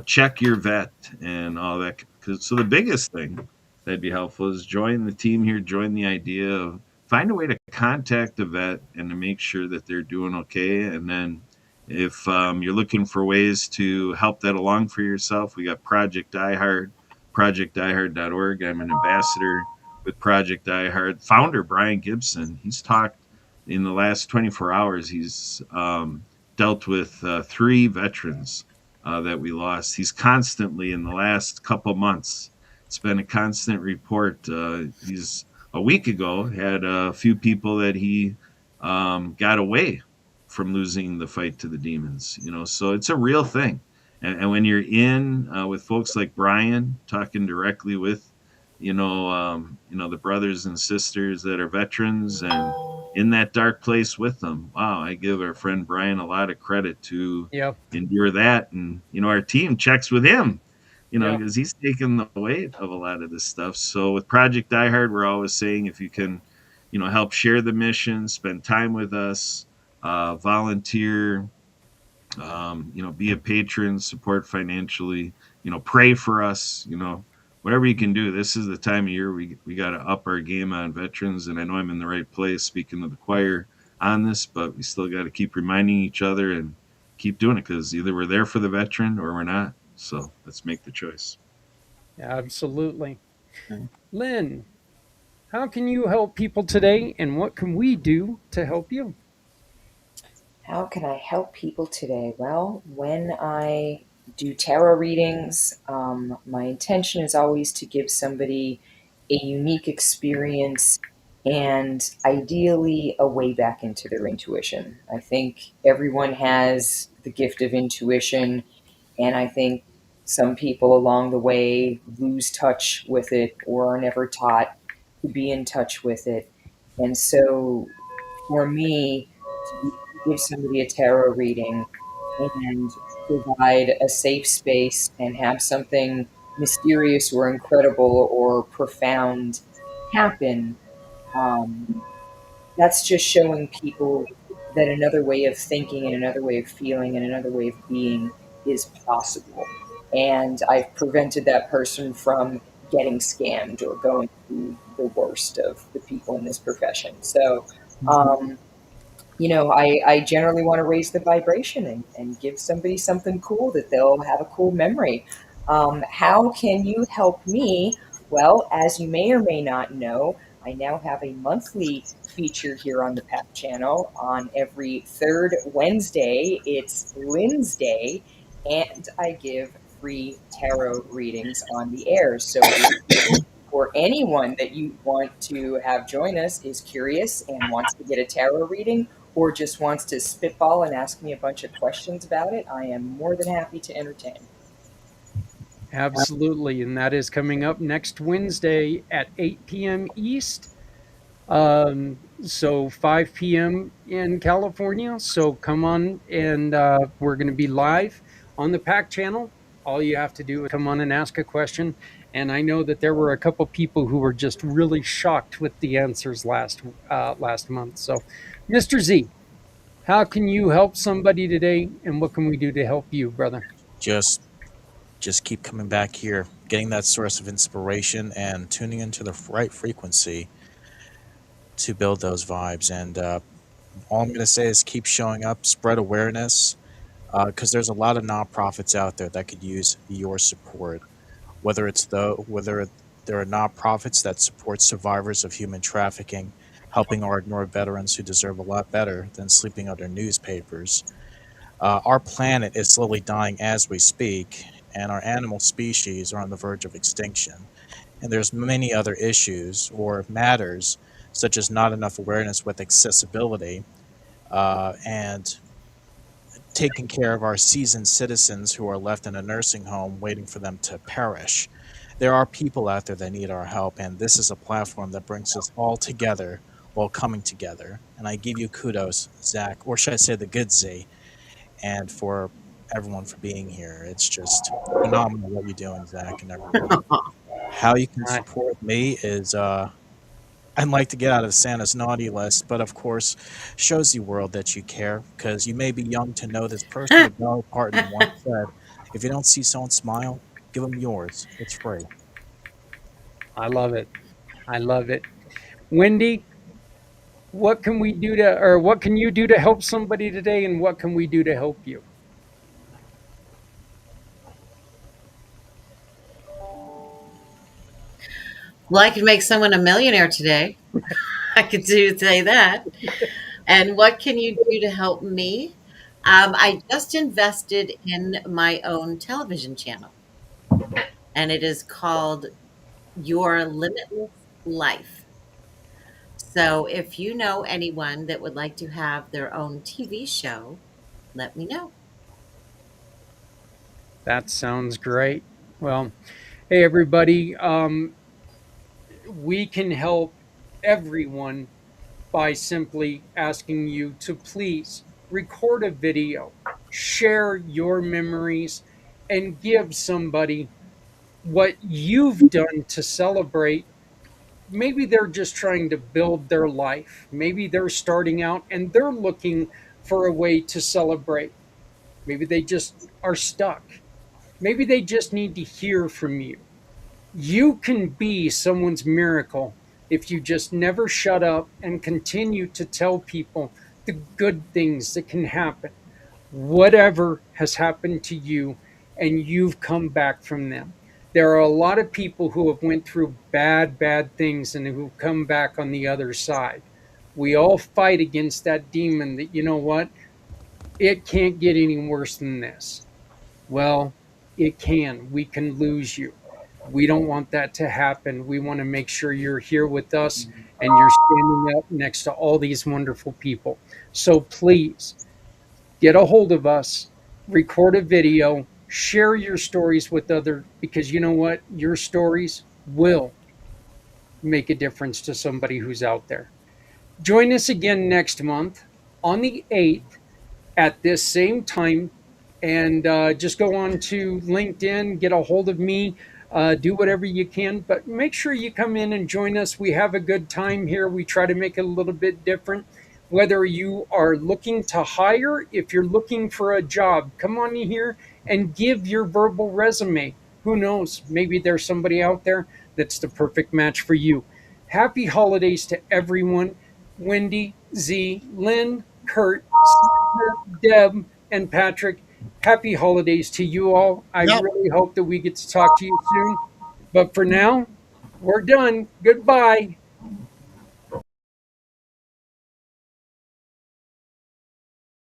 check your vet and all that. So the biggest thing that'd be helpful is join the team here, join the idea of find a way to contact the vet and to make sure that they're doing okay. And then if you're looking for ways to help that along for yourself, we got Project iHeart, projectiheart.org. I'm an ambassador with Project iHeart. Founder Brian Gibson, he's talked in the last 24 hours. He's dealt with three veterans that we lost. He's constantly in the last couple months. It's been a constant report. He's a week ago had a few people that he got away from losing the fight to the demons. So it's a real thing. And when you're in with folks like Brian, talking directly with the brothers and sisters that are veterans and in that dark place with them. Wow, I give our friend Brian a lot of credit to yep, endure that, and our team checks with him, yep, because he's taken the weight of a lot of this stuff. So with Project iHeart, we're always saying if you can, help share the mission, spend time with us, volunteer, be a patron, support financially, pray for us, whatever you can do. This is the time of year we got to up our game on veterans. And I know I'm in the right place speaking to the choir on this, but we still got to keep reminding each other and keep doing it because either we're there for the veteran or we're not. So let's make the choice. absolutely. Lynn, how can you help people today? And what can we do to help you? How can I help people today? Well, when I do tarot readings, my intention is always to give somebody a unique experience and ideally a way back into their intuition. I think everyone has the gift of intuition, and I think some people along the way lose touch with it or are never taught to be in touch with it. And so for me, to give somebody a tarot reading and provide a safe space and have something mysterious or incredible or profound happen, um, that's just showing people that another way of thinking and another way of feeling and another way of being is possible. And I've prevented that person from getting scammed or going through the worst of the people in this profession. So, Mhm. um, I generally want to raise the vibration and give somebody something cool that they'll have a cool memory. How can you help me? Well, as you may or may not know, I now have a monthly feature here on the PAP channel. On every third Wednesday, it's Lynn's Day, and I give free tarot readings on the air. So if you or anyone that you want to have join us is curious and wants to get a tarot reading, or just wants to spitball and ask me a bunch of questions about it, I am more than happy to entertain. Absolutely. And that is coming up next Wednesday at 8 p.m. East. So 5 p.m. in California. So come on, and we're going to be live on the PAC channel. All you have to do is come on and ask a question. And I know that there were a couple people who were just really shocked with the answers last month. So, Mr. Z, how can you help somebody today, and what can we do to help you, brother? Just keep coming back here, getting that source of inspiration and tuning into the right frequency to build those vibes. And all I'm going to say is keep showing up, spread awareness, because there's a lot of nonprofits out there that could use your support. Whether there are nonprofits that support survivors of human trafficking, helping our ignored veterans who deserve a lot better than sleeping under newspapers. Our planet is slowly dying as we speak, and our animal species are on the verge of extinction. And there's many other issues or matters, such as not enough awareness with accessibility, and taking care of our seasoned citizens who are left in a nursing home waiting for them to perish. There are people out there that need our help, and this is a platform that brings us all together while coming together. And I give you kudos, Zach, or should I say the good Z, and for everyone for being here. It's just phenomenal what you're doing, Zach, and everyone. How you can I, support me is I'd like to get out of Santa's naughty list, but of course, shows the world that you care because you may be young to know this person, but Dolly Parton once said, if you don't see someone smile, give them yours. It's free. I love it. I love it. Wendy, what can we do to, or what can you do to help somebody today, and what can we do to help you? Well, I could make someone a millionaire today. I could do say that. And what can you do to help me? I just invested in my own television channel, and it is called Your Limitless Life. So if you know anyone that would like to have their own TV show, let me know. That sounds great. Well, hey, everybody. We can help everyone by simply asking you to please record a video, share your memories, and give somebody what you've done to celebrate. Maybe they're just trying to build their life. Maybe they're starting out and they're looking for a way to celebrate. Maybe they just are stuck. Maybe they just need to hear from you. You can be someone's miracle if you just never shut up and continue to tell people the good things that can happen. Whatever has happened to you and you've come back from them. There are a lot of people who have went through bad things and who come back on the other side. We all fight against that demon that, you know what, it can't get any worse than this. Well, it can. We can lose you. We don't want that to happen. We want to make sure you're here with us and you're standing up next to all these wonderful people. So please get a hold of us, record a video, share your stories with others because you know what? Your stories will make a difference to somebody who's out there. Join us again next month on the 8th at this same time. And just go on to LinkedIn, get a hold of me, do whatever you can. But make sure you come in and join us. We have a good time here. We try to make it a little bit different. Whether you are looking to hire, if you're looking for a job, come on in here and give your verbal resume. Who knows? Maybe there's somebody out there that's the perfect match for you. Happy holidays to everyone. Wendy, Z, Lynn, Kurt, Sandra, Deb, and Patrick. Happy holidays to you all. I Yep. really hope that we get to talk to you soon. But for now, we're done. Goodbye.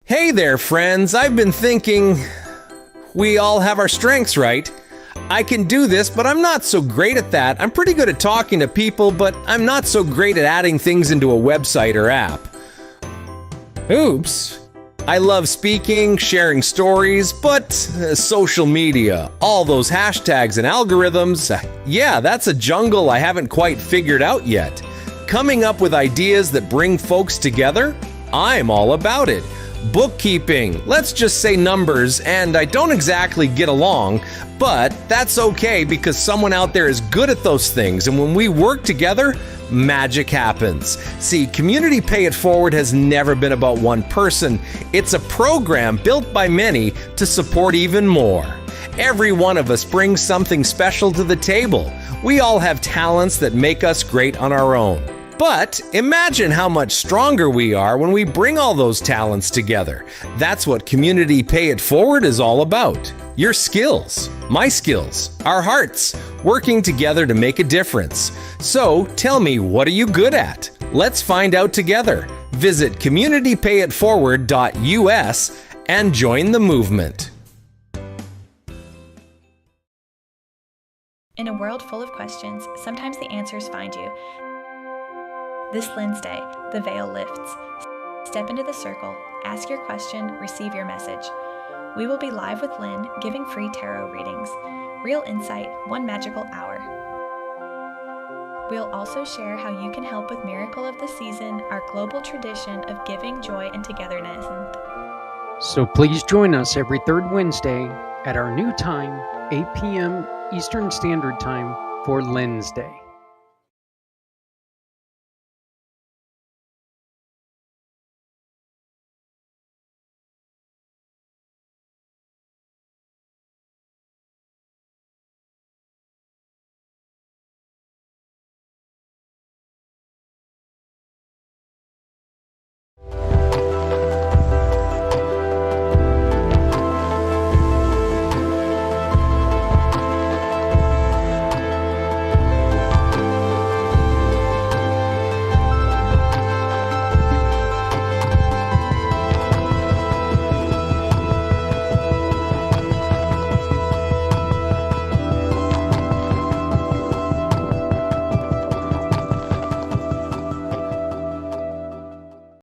Hey there, friends. I've been thinking we all have our strengths, right? I can do this, but I'm not so great at that. I'm pretty good at talking to people, but I'm not so great at adding things into a website or app. Oops. I love speaking, sharing stories, but social media, all those hashtags and algorithms, yeah, that's a jungle I haven't quite figured out yet. Coming up with ideas that bring folks together, I'm all about it. Bookkeeping, let's just say numbers, and I don't exactly get along, but that's okay because someone out there is good at those things, and when we work together, magic happens. See, Community Pay It Forward has never been about one person. It's a program built by many to support even more. Every one of us brings something special to the table. We all have talents that make us great on our own. But imagine how much stronger we are when we bring all those talents together. That's what Community Pay It Forward is all about. Your skills, my skills, our hearts, working together to make a difference. So tell me, what are you good at? Let's find out together. Visit communitypayitforward.us and join the movement. In a world full of questions, sometimes the answers find you. This Wednesday, the veil lifts. Step into the circle, ask your question, receive your message. We will be live with Lynn, giving free tarot readings. Real insight, one magical hour. We'll also share how you can help with Miracle of the Season, our global tradition of giving, joy, and togetherness. So please join us every third Wednesday at our new time, 8 p.m. Eastern Standard Time for Lynn's Day.